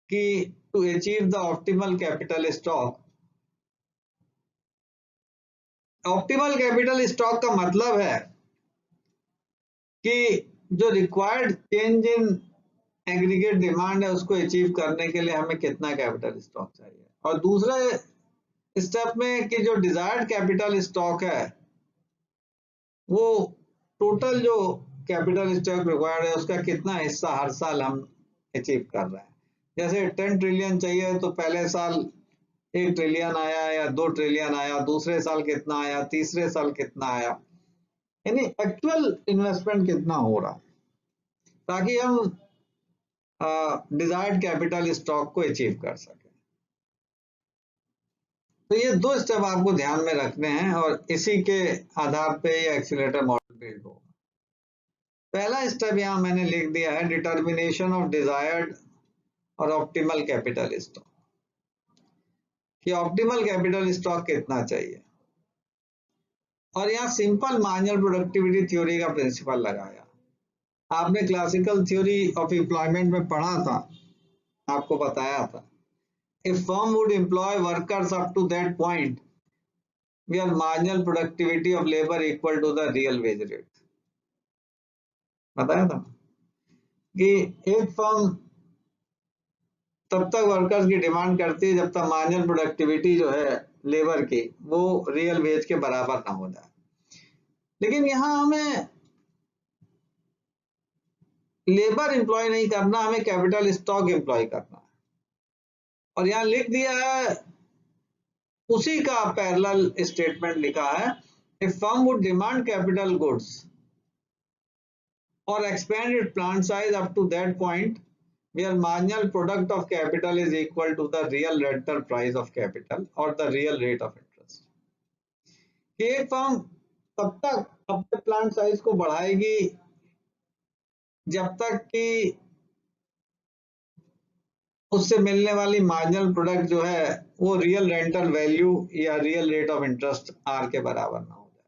कि to achieve the optimal capital stock. Optimal capital stock का मतलब है कि जो required change in aggregate demand है उसको अचीव करने के लिए हमें कितना कैपिटल स्टॉक चाहिए. और दूसरे स्टेप में कि जो डिजायर्ड कैपिटल स्टॉक है वो टोटल जो कैपिटल स्टॉक रिक्वायर्ड है उसका कितना हिस्सा हर साल हम अचीव कर रहे हैं. जैसे 10 ट्रिलियन चाहिए तो पहले साल 1 ट्रिलियन आया या 2 ट्रिलियन आया, दूसरे साल कितना आया, तीसरे साल कितना आया. यानी एक्चुअल इन्वेस्टमेंट कितना हो रहा है ताकि हम डिजायर्ड कैपिटल स्टॉक को अचीव कर सकें. तो ये दो स्टेप आपको ध्यान में रखने हैं और इसी के आधार पे ये एक्सीलरेटर मॉडल बिल्ड होगा. पहला स्टेप यहाँ मैंने लिख दिया है डिटर्मिनेशन ऑफ डिजायर्ड और ऑप्टिमल कैपिटल स्टॉक. कि ऑप्टिमल कैपिटल स्टॉक कितना चाहिए और यहाँ सिंपल मार्जिनल प्रोडक्टिविटी थ्योरी का प्रिंसिपल लगाया. आपने क्लासिकल थ्योरी ऑफ एम्प्लॉयमेंट में पढ़ा था, आपको बताया था if firm would employ workers up to that point where marginal productivity of labor equal to the real wage rate. बताया था कि एक फर्म तब तक वर्कर्स की डिमांड करती है जब तक मार्जिनल प्रोडक्टिविटी जो है लेबर की वो रियल वेज के बराबर ना हो जाए. लेकिन यहाँ हमें लेबर एम्प्लॉय नहीं करना, हमें कैपिटल स्टॉक एम्प्लॉय करना है. और यहाँ लिख दिया है उसी का पैरेलल स्टेटमेंट लिखा है if firm would demand capital goods or expand its plant size up to that point where marginal product of capital is equal to the real rental price of capital or the real rate of interest. कि एक firm तब तक अपने plant size को बढ़ाएगी जब तक कि उससे मिलने वाली मार्जिनल प्रोडक्ट जो है वो रियल रेंटल वैल्यू या real rate of interest R के बराबर ना हो जाए.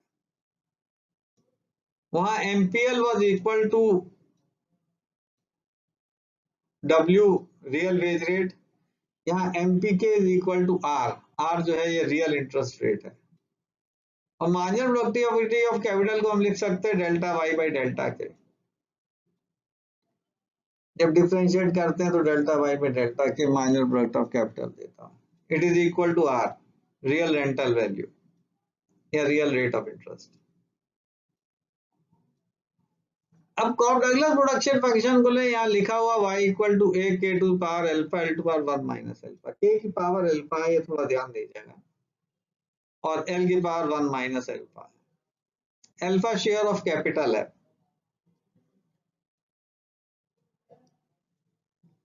वहां MPL was equal to W real wage rate, यहाँ MPK is equal to R. R जो है ये रियल इंटरेस्ट रेट है और मार्जिनल प्रोडक्टिविटी ऑफ कैपिटल को हम लिख सकते हैं डेल्टा वाई बाई डेल्टा के। जब डिफरेंशिएट करते हैं तो delta Y by delta K marginal product of capital देता हूं। It is equal to R, real rental value या रियल रेट ऑफ इंटरेस्ट। अब कॉस्ट डगलस प्रोडक्शन फंक्शन को ले, यहाँ लिखा हुआ y equal to A K to power alpha L to power 1 minus alpha. K की पावर अल्फा है, ये थोड़ा ध्यान दीजिएगा, और एल की power 1 minus alpha. Alpha share of capital है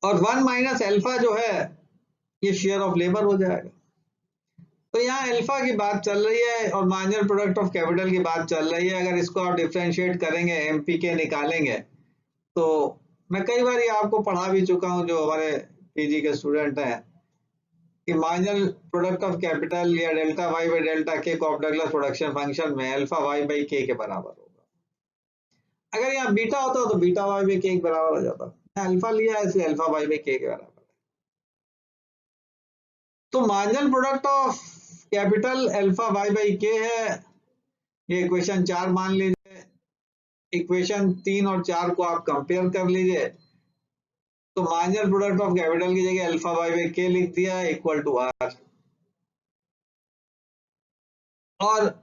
और 1 माइनस अल्फा जो है ये शेयर ऑफ लेबर हो जाएगा। तो यहाँ अल्फा की बात चल रही है और मार्जिनल प्रोडक्ट ऑफ कैपिटल की बात चल रही है। अगर इसको आप डिफरेंशिएट करेंगे, एमपीके निकालेंगे, तो मैं कई बार ये आपको पढ़ा भी चुका हूँ जो हमारे पीजी के स्टूडेंट हैं, कि मार्जिनल प्रोडक्ट ऑफ कैपिटल या डेल्टा वाई बाई डेल्टा के कॉस्ट डगलस प्रोडक्शन फंक्शन में अल्फा वाई बाई के के बराबर होगा। अगर यहाँ बीटा होता तो बीटा वाई बाई के के बराबर हो जाता। अल्फा लिया है इसलिए अल्फा वाई बाई के के बराबर है। तो marginal product of capital alpha Y by K है। ये इक्वेशन 4 मान लीजिए। इक्वेशन 3 और 4 को आप कंपेयर कर लीजिए, तो मार्जिनल प्रोडक्ट ऑफ कैपिटल की जगह अल्फा वाई बाई के लिख दिया इक्वल टू आर। और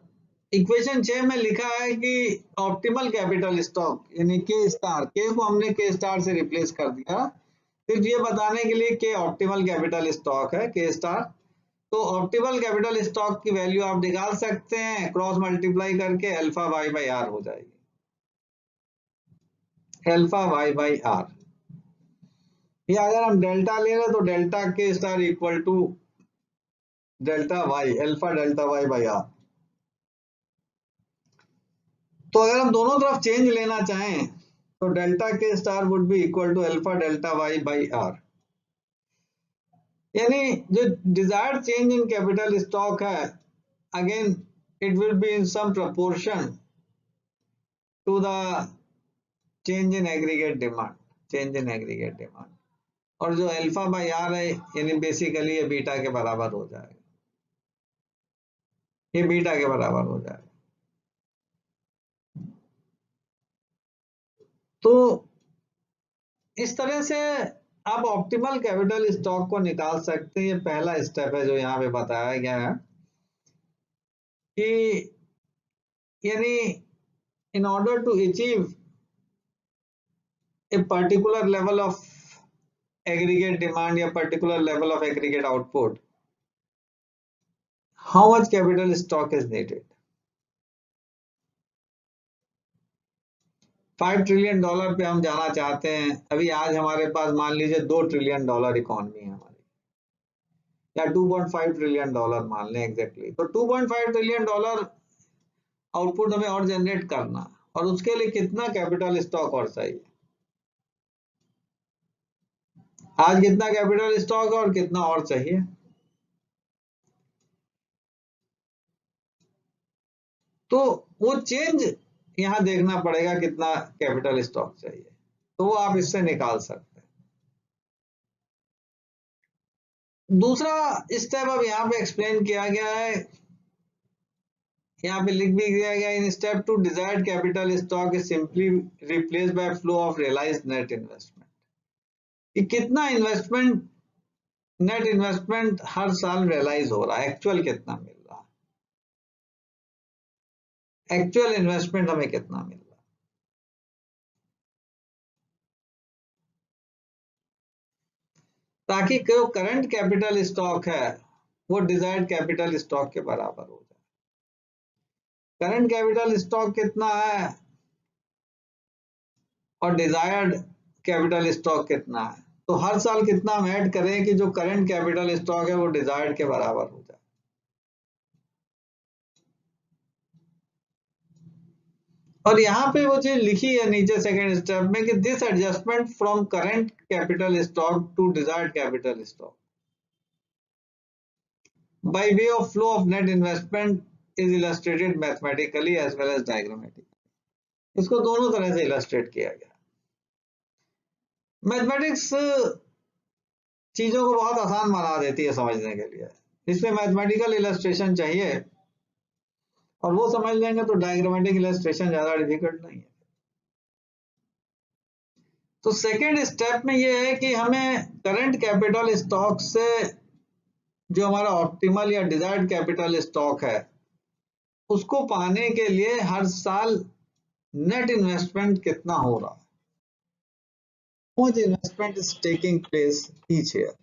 इक्वेशन 6 में लिखा है कि ऑप्टिमल कैपिटल स्टॉक यानी के स्टार, के को हमने के स्टार से रिप्लेस कर दिया सिर्फ ये बताने के लिए कि ऑप्टिमल कैपिटल स्टॉक है के स्टार। तो ऑप्टिमल कैपिटल स्टॉक की वैल्यू आप निकाल सकते हैं, क्रॉस मल्टीप्लाई करके अल्फा वाई बाई आर हो जाएगी, अल्फा वाई बाई आर। या अगर हम डेल्टा ले रहे तो delta K star equal to delta Y, alpha delta Y by R. तो अगर हम दोनों तरफ चेंज लेना चाहें तो delta K star would be equal to alpha delta Y by R. यानी जो desired change in capital stock है, again it will be in some proportion to the change in aggregate demand, change in aggregate demand. और जो alpha by are है यानी basically ये beta के बराबर हो जाएगा, ये बीटा के बराबर हो जाएगा। तो इस तरह से आप ऑप्टिमल कैपिटल स्टॉक को निकाल सकते हैं। ये पहला स्टेप है जो यहाँ पे बताया गया है कि यानी in order to achieve a particular level of aggregate demand या particular level of aggregate output, how much capital stock is needed? $5 trillion पे हम जाना चाहते हैं। अभी आज हमारे पास मान लीजिए $2 ट्रिलियन इकोनॉमी है हमारी, या $2.5 ट्रिलियन मान लें एग्जैक्टली। तो $2.5 ट्रिलियन आउटपुट हमें और जनरेट करना, और उसके लिए कितना कैपिटल स्टॉक और चाहिए। आज कितना कैपिटल स्टॉक और कितना और चाहिए। तो वो चेंज यहां देखना पड़ेगा कितना कैपिटल स्टॉक चाहिए, तो वो आप इससे निकाल सकते हैं। दूसरा स्टेप अब यहाँ पे एक्सप्लेन किया गया है, यहाँ पे लिख भी दिया गया, in step two desired capital stock is simply replace by flow of realised net investment. कि कितना इन्वेस्टमेंट, नेट इन्वेस्टमेंट हर साल रियलाइज हो रहा है, एक्चुअल कितना मिल रहा है, एक्चुअल इन्वेस्टमेंट हमें कितना मिल रहा है। ताकि जो करंट कैपिटल स्टॉक है वो डिजायर्ड कैपिटल स्टॉक के बराबर हो जाए। करंट कैपिटल स्टॉक कितना है और डिजायर्ड कैपिटल स्टॉक कितना है, तो हर साल कितना हम ऐड करें कि जो करंट कैपिटल स्टॉक है वो डिजायर्ड के बराबर हो जाए। और यहाँ पे वो चीज लिखी है नीचे सेकंड स्टेप में कि this adjustment from current capital stock to desired capital stock by way of flow of net investment is illustrated mathematically as well as diagrammatically. इसको दोनों तरह से इलस्ट्रेट किया गया। मैथमेटिक्स चीजों को बहुत आसान बना देती है समझने के लिए। इसमें मैथमेटिकल इलस्ट्रेशन चाहिए और वो समझ लेंगे तो डायग्रामेटिक इलस्ट्रेशन ज्यादा डिफिकल्ट नहीं है। तो सेकेंड स्टेप में ये है कि हमें करंट कैपिटल स्टॉक से जो हमारा ऑप्टिमल या डिजायर्ड कैपिटल स्टॉक है उसको पाने के लिए हर साल नेट इन्वेस्टमेंट कितना हो रहा है, how much investment is taking place each year,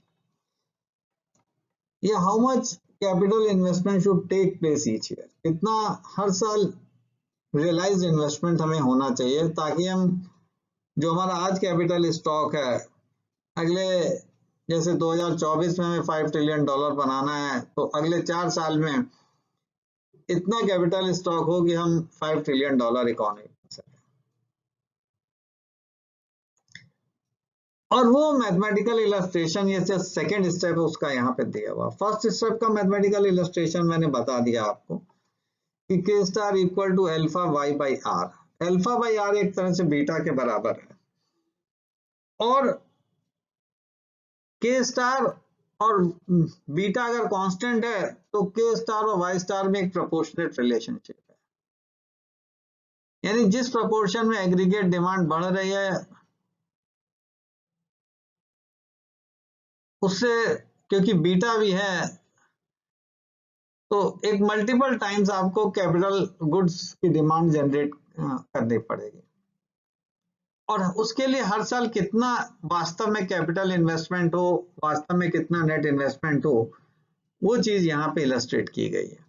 या how much capital investment should take place each year, कितना हर साल रियलाइज इन्वेस्टमेंट हमें होना चाहिए ताकि हम जो हमारा आज कैपिटल स्टॉक है अगले जैसे 2024 में हमें $5 ट्रिलियन बनाना है तो अगले 4 साल में इतना कैपिटल स्टॉक हो कि हम $5 ट्रिलियन इकोनॉमी बना सकें। और वो मैथमेटिकल इलस्ट्रेशन ये सेकेंड स्टेप है उसका यहाँ पे दिया हुआ। फर्स्ट स्टेप का मैथमेटिकल इलस्ट्रेशन मैंने बता दिया आपको कि K star equal to alpha Y by R, alpha by R एक तरह से बीटा के बराबर है, और के स्टार और बीटा अगर कांस्टेंट है तो के स्टार और वाई स्टार में एक प्रोपोर्शनेट रिलेशनशिप है, यानी जिस प्रोपोर्शन में एग्रीगेट डिमांड बढ़ रही है उससे, क्योंकि बीटा भी है तो एक मल्टीपल टाइम्स आपको कैपिटल गुड्स की डिमांड जनरेट करनी पड़ेगी, और उसके लिए हर साल कितना वास्तव में कैपिटल इन्वेस्टमेंट हो, वास्तव में कितना नेट इन्वेस्टमेंट हो, वो चीज यहाँ पे इलस्ट्रेट की गई है।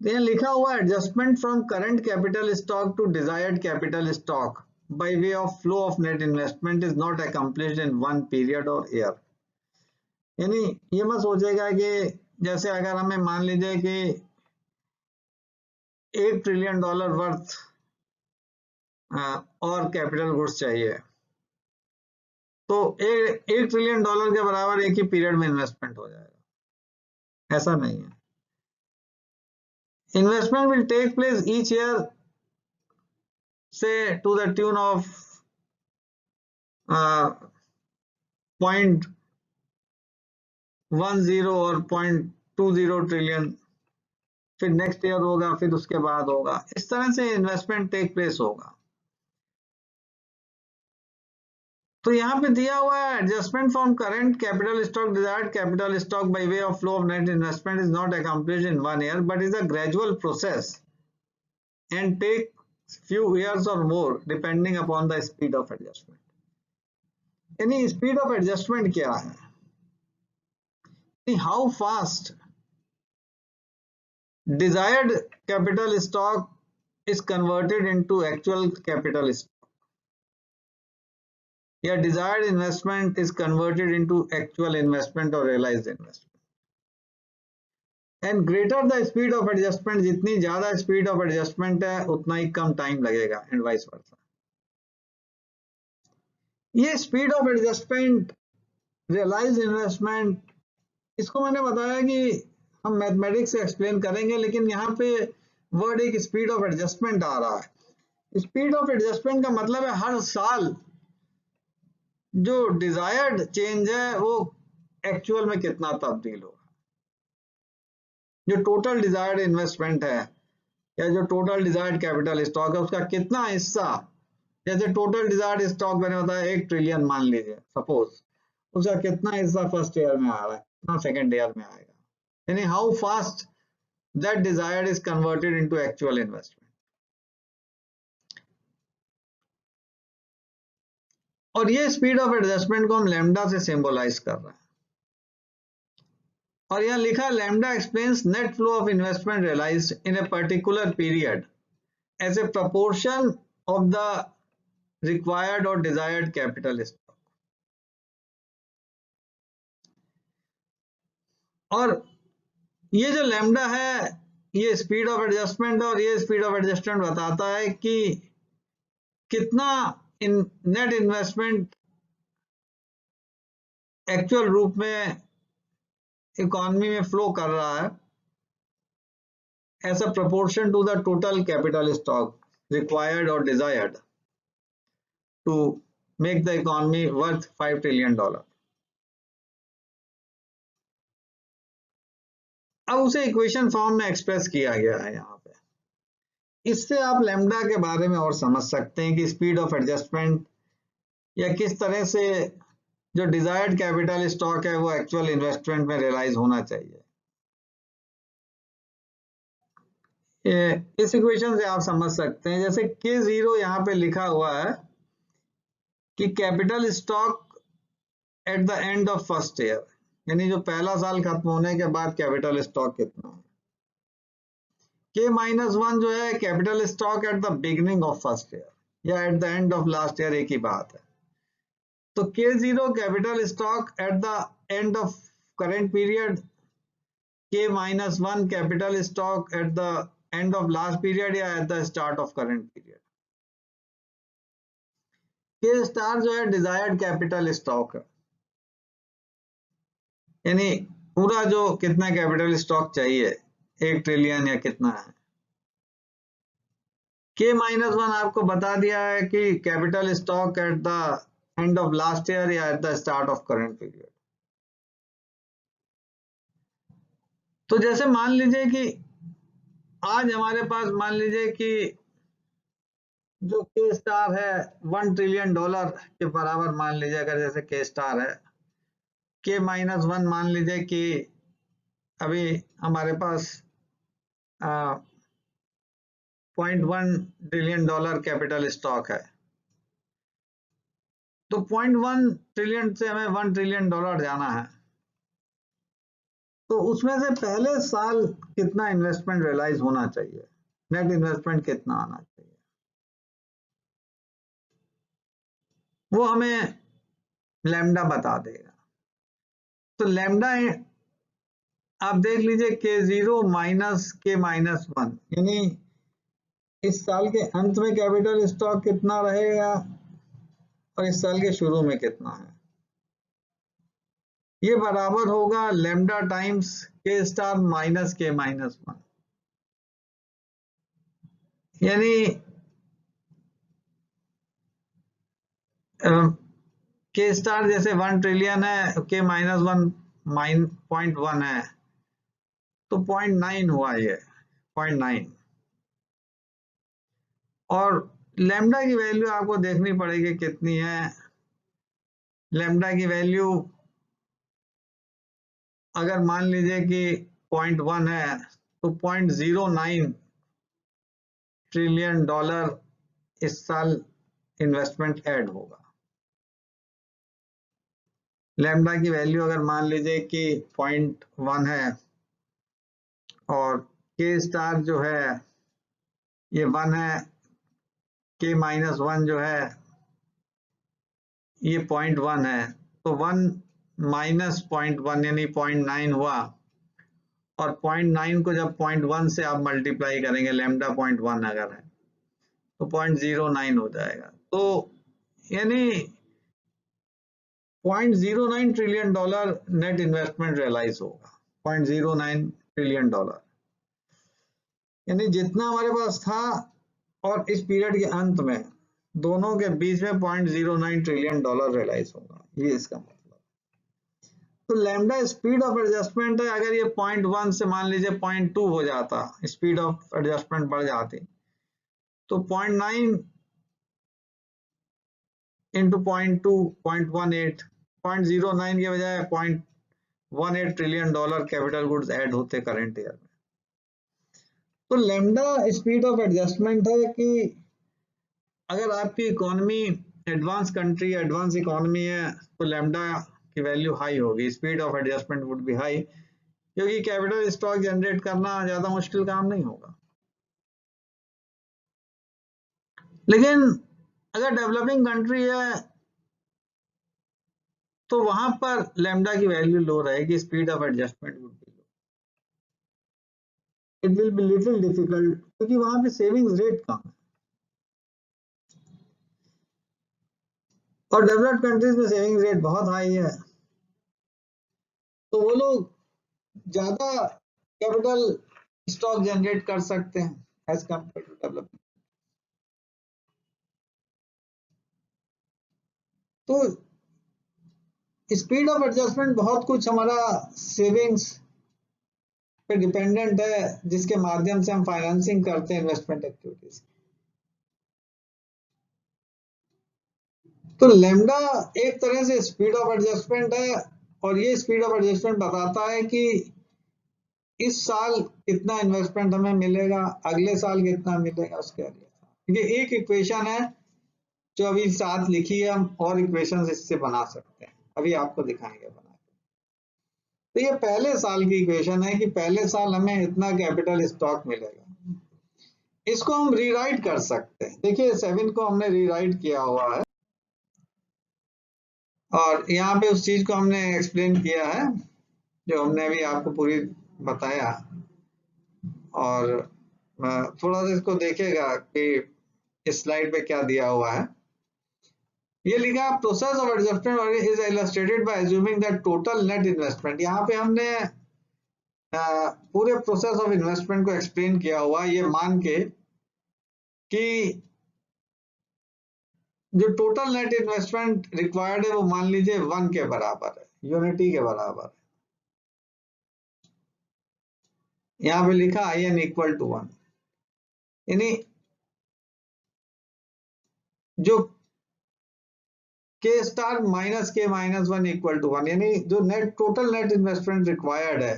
यहाँ लिखा हुआ adjustment from current capital stock to desired capital stock by way of flow of net investment is not accomplished in one period और ईयर। यानी ये मत सोचेगा कि जैसे अगर हमें मान लीजिए कि $1 ट्रिलियन वर्थ और कैपिटल गुड्स चाहिए तो $1 ट्रिलियन के बराबर एक ही पीरियड में इन्वेस्टमेंट हो जाएगा, ऐसा नहीं है। Investment will take place each year से टू द ट्यून ऑफ 0.10 और 0.20 ट्रिलियन, फिर नेक्स्ट ईयर होगा, फिर उसके बाद होगा, इस तरह से इन्वेस्टमेंट टेक प्लेस होगा। तो यहाँ पे दिया हुआ है adjustment from current capital stock desired capital stock by way of flow of net investment is not accomplished in 1 year but is a gradual process and take few years or more depending upon the speed of adjustment। यानी speed of adjustment क्या है, how fast desired capital stock is converted into actual capital stock, या desired investment is converted into actual investment or realized investment, and greater the speed of adjustment, जितनी ज्यादा speed of adjustment है उतना ही कम time लगेगा, and vice versa। ये speed of adjustment, realise investment, इसको मैंने बताया कि हम मैथमेटिक्स से एक्सप्लेन करेंगे, लेकिन यहाँ पे वर्ड एक स्पीड ऑफ एडजस्टमेंट आ रहा है। स्पीड ऑफ एडजस्टमेंट का मतलब है हर साल जो डिजायर्ड चेंज है वो एक्चुअल में कितना तब्दील होगा, जो टोटल डिजायर्ड इन्वेस्टमेंट है या जो टोटल डिजायर्ड कैपिटल स्टॉक है उसका कितना हिस्सा, जैसे टोटल डिजायर्ड स्टॉक मैंने बताया 1 ट्रिलियन मान लीजिए सपोज, उसका कितना हिस्सा फर्स्ट ईयर में आ रहा है, कितना सेकेंड ईयर में आएगा, यानी how fast that desired is converted into actual investment. और ये स्पीड ऑफ एडजस्टमेंट को हम लैम्डा से सिंबलाइज कर रहे हैं, और यहाँ लिखा lambda explains net flow of investment realised in a particular period as a proportion of the required और डिजायर्ड कैपिटल स्टॉक। और ये जो लैम्डा है ये स्पीड ऑफ एडजस्टमेंट, और ये स्पीड ऑफ एडजस्टमेंट बताता है कि कितना इन नेट इन्वेस्टमेंट एक्चुअल रूप में इकोनॉमी में फ्लो कर रहा है as a proportion to the total capital stock required और desired to make the economy worth $5 trillion. अब उसे इक्वेशन फॉर्म में एक्सप्रेस किया गया है यहाँ पे। इससे आप लैम्डा के बारे में और समझ सकते हैं कि स्पीड ऑफ एडजस्टमेंट या किस तरह से जो डिजायर्ड कैपिटल स्टॉक है वो एक्चुअल इन्वेस्टमेंट में रियलाइज होना चाहिए। इस इक्वेशन से आप समझ सकते हैं, जैसे K0 यहाँ पे लिखा हुआ है कि capital stock at the end of first year, यानी जो पहला साल खत्म होने के बाद कैपिटल स्टॉक कितना है। K-1 जो है capital stock at the beginning of first year या at the end of last year, एक ही बात है। तो K0 capital stock at the end of current period, K-1 capital stock at the end of last period या at the start of current period. K star जो है desired capital stock है, यानी पूरा जो कितना कैपिटल स्टॉक चाहिए, 1 trillion या कितना है। K-1 आपको बता दिया है कि capital stock at the end of last year या at the start of current period. तो जैसे मान लीजिए कि आज हमारे पास, मान लीजिए कि जो K स्टार है $1 ट्रिलियन के बराबर मान लीजिए, अगर जैसे K स्टार है, K-1 मान लीजिए कि अभी हमारे पास $0.1 ट्रिलियन कैपिटल स्टॉक है। तो 0.1 ट्रिलियन से हमें $1 ट्रिलियन जाना है, तो उसमें से पहले साल कितना इन्वेस्टमेंट रियलाइज होना चाहिए, नेट इन्वेस्टमेंट कितना आना चाहिए, वो हमें लैम्डा बता देगा। तो लैम्डा आप देख लीजिए K0 माइनस K-1, यानी इस साल के अंत में कैपिटल स्टॉक कितना रहेगा और इस साल के शुरू में कितना है, ये बराबर होगा lambda times K star minus K-1, यानी K स्टार जैसे 1 ट्रिलियन है, K-1 0.1 है, तो 0.9 हुआ ये 0.9। और लैम्डा की वैल्यू आपको देखनी पड़ेगी कितनी है। लैम्डा की वैल्यू अगर मान लीजिए कि 0.1 है, तो $0.09 ट्रिलियन इस साल इन्वेस्टमेंट ऐड होगा। लैम्डा की वैल्यू अगर मान लीजिए कि 0.1 है और K स्टार जो है ये 1 है, K-1 जो है ये 0.1 है, तो 1 माइनस 0.1 यानी 0.9 हुआ, और 0.9 को जब 0.1 से आप मल्टीप्लाई करेंगे, लैम्डा 0.1 अगर है तो 0.09 हो जाएगा। तो यानी $0.09 ट्रिलियन नेट इन्वेस्टमेंट रियलाइज होगा। $0.09 ट्रिलियन, यानी जितना हमारे पास था और इस पीरियड के अंत में दोनों के बीच में $0.09 ट्रिलियन रियलाइज होगा, ये इसका मतलब। तो लैम्डा स्पीड ऑफ एडजस्टमेंट है, अगर ये 0.1 से मान लीजिए 0.2 हो जाता, स्पीड ऑफ एडजस्टमेंट बढ़ जाती, तो 0.9 इंटू 0.2 0.18, 0.09 के बजाय $0.18 ट्रिलियन कैपिटल गुड्स ऐड होते करंट ईयर में। तो लैम्डा स्पीड ऑफ एडजस्टमेंट है कि अगर आपकी economy advance country, advance economy है, तो लैम्डा की वैल्यू हाई होगी, speed of adjustment would be high, क्योंकि कैपिटल स्टॉक जनरेट करना ज्यादा मुश्किल काम नहीं होगा। लेकिन अगर डेवलपिंग कंट्री है तो वहां पर लैम्डा की वैल्यू लो रहेगी, speed of adjustment would be low, it will be little difficult, क्योंकि वहां पे सेविंग्स रेट कम है और डेवलप्ड कंट्रीज में सेविंग्स रेट बहुत हाई है, तो वो लोग ज्यादा कैपिटल स्टॉक जनरेट कर सकते हैं एज कंपेयर टू डेवलपिंग। तो स्पीड ऑफ एडजस्टमेंट बहुत कुछ हमारा सेविंग्स पे डिपेंडेंट है, जिसके माध्यम से हम फाइनेंसिंग करते हैं इन्वेस्टमेंट एक्टिविटीज। तो लेमडा एक तरह से स्पीड ऑफ एडजस्टमेंट है, और ये स्पीड ऑफ एडजस्टमेंट बताता है कि इस साल कितना इन्वेस्टमेंट हमें मिलेगा, अगले साल कितना मिलेगा, उसके अगले साल। ये एक इक्वेशन है जो अभी साथ लिखी है, हम और इक्वेशन इससे बना सकते हैं, अभी आपको दिखाएंगे बना के। तो ये पहले साल की इक्वेशन है कि पहले साल हमें इतना कैपिटल स्टॉक मिलेगा। इसको हम रीराइट कर सकते हैं। देखिए 7 को हमने रीराइट किया हुआ है, और यहाँ पे उस चीज को हमने एक्सप्लेन किया है जो हमने अभी आपको पूरी बताया। और थोड़ा सा इसको देखेगा कि इस स्लाइड पे क्या दिया हुआ है। ये लिखा process of adjustment is illustrated bye assuming that total net investment. यहाँ पे हमने पूरे प्रोसेस ऑफ इन्वेस्टमेंट को एक्सप्लेन किया हुआ, ये मान के कि जो टोटल नेट इन्वेस्टमेंट रिक्वायर्ड है वो मान लीजिए 1 के बराबर है, यूनिटी के बराबर है। यहाँ पे लिखा आई एन इक्वल टू 1, यानी जो K star minus K minus 1 equal to 1, यानी जो net total net investment required है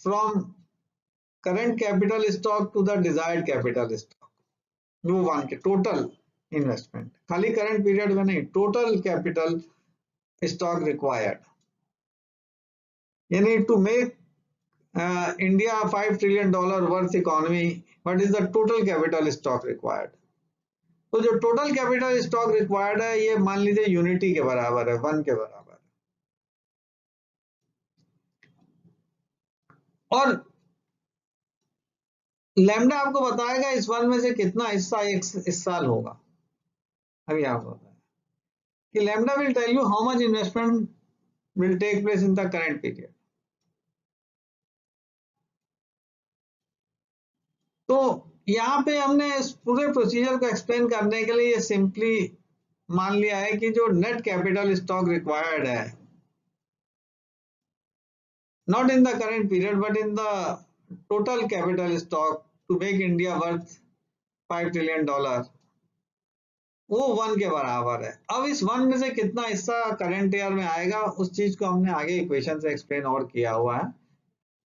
from current capital stock to the desired capital stock, वो 1 के टोटल इन्वेस्टमेंट, खाली करंट पीरियड में नहीं, टोटल कैपिटल स्टॉक रिक्वायर्ड, यानी to make India $5 trillion worth economy, what is the total capital stock required. तो जो total capital stock required है ये मान लीजिए यूनिटी के बराबर है, 1 के बराबर। और लैम्डा आपको बताएगा इस 1 में से कितना हिस्सा इस साल होगा। अभी आपको बताया कि lambda will tell you how much investment will take place in the current period. तो यहाँ पे हमने इस पूरे प्रोसीजर को एक्सप्लेन करने के लिए ये सिंपली मान लिया है कि जो नेट कैपिटल स्टॉक रिक्वायर्ड है, not in the current period but in the total capital stock to make India worth $5 trillion, वो 1 के बराबर है। अब इस 1 में से कितना हिस्सा करंट ईयर में आएगा उस चीज को हमने आगे इक्वेशन से एक्सप्लेन और किया हुआ है,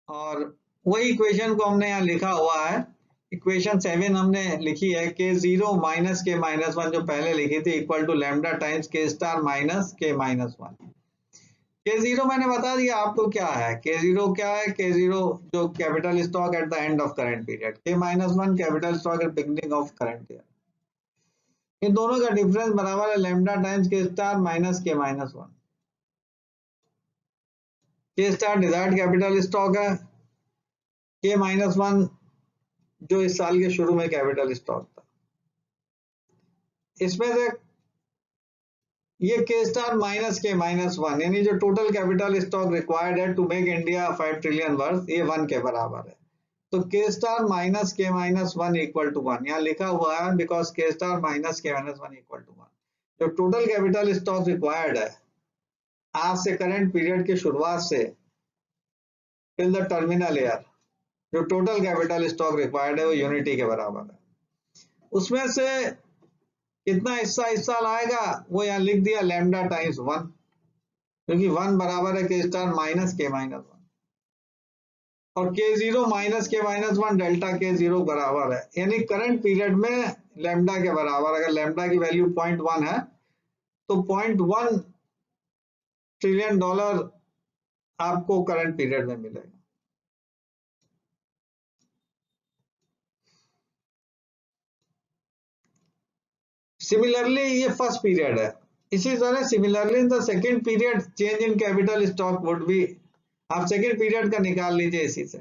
और वही इक्वेशन को हमने यहाँ लिखा हुआ है। इक्वेशन 7 हमने लिखी है के 0 माइनस के माइनस 1 जो पहले लिखी थी equal to lambda times K star minus K minus 1। के जीरो मैंने बता दिया आपको क्या है। के जीरो क्या है? के जीरो जो capital stock at the end of current period, K minus 1 capital stock at beginning of current year. इन दोनों का डिफरेंस बराबर है lambda times K star minus K minus 1। K star desired capital stock है, के minus 1 जो इस साल के शुरू में कैपिटल स्टॉक था। इसमें से ये के स्टार माइनस के माइनस 1 यानी जो टोटल कैपिटल स्टॉक रिक्वायर्ड है to make India 5 trillion worth, ये 1 के बराबर है। तो K star minus K minus 1 equal to 1 यहाँ लिखा हुआ है because K star minus K minus 1 equal to 1। जो टोटल कैपिटल स्टॉक रिक्वायर्ड है आज से करंट पीरियड की शुरुआत से टिल द टर्मिनल ईयर, जो टोटल कैपिटल स्टॉक रिक्वायर्ड है वो यूनिटी के बराबर है। उसमें से कितना हिस्सा इस साल आएगा वो यहाँ लिख दिया लैम्डा टाइम्स 1, क्योंकि 1 बराबर है के स्टार माइनस के माइनस 1, और के zero minus K minus 1 delta K zero बराबर है, यानी करंट पीरियड में लैम्डा के बराबर। अगर लैम्डा की वैल्यू 0.1 है तो $0.1 ट्रिलियन आपको करंट पीरियड में मिलेगा। सिमिलरली ये फर्स्ट पीरियड है। इसी तरह similarly in the second period change in capital stock would B, आप सेकेंड पीरियड का निकाल लीजिए इसी से।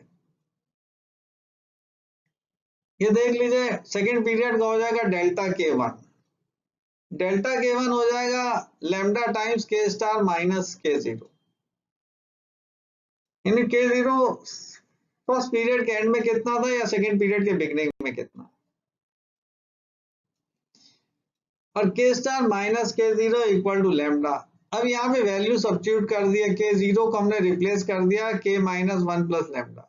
ये देख लीजिए सेकेंड पीरियड का हो जाएगा डेल्टा के 1, डेल्टा के 1 हो जाएगा lambda times K star minus के जीरो, यानी के जीरो फर्स्ट पीरियड के एंड में कितना था या सेकेंड पीरियड के बिगनिंग में कितना, और के स्टार माइनस के जीरो इक्वल टू लैम्डा अब यहाँ पे वैल्यू सब्स्टिट्यूट कर दिया, के जीरो को हमने रिप्लेस कर दिया के माइनस वन प्लस लैम्डा,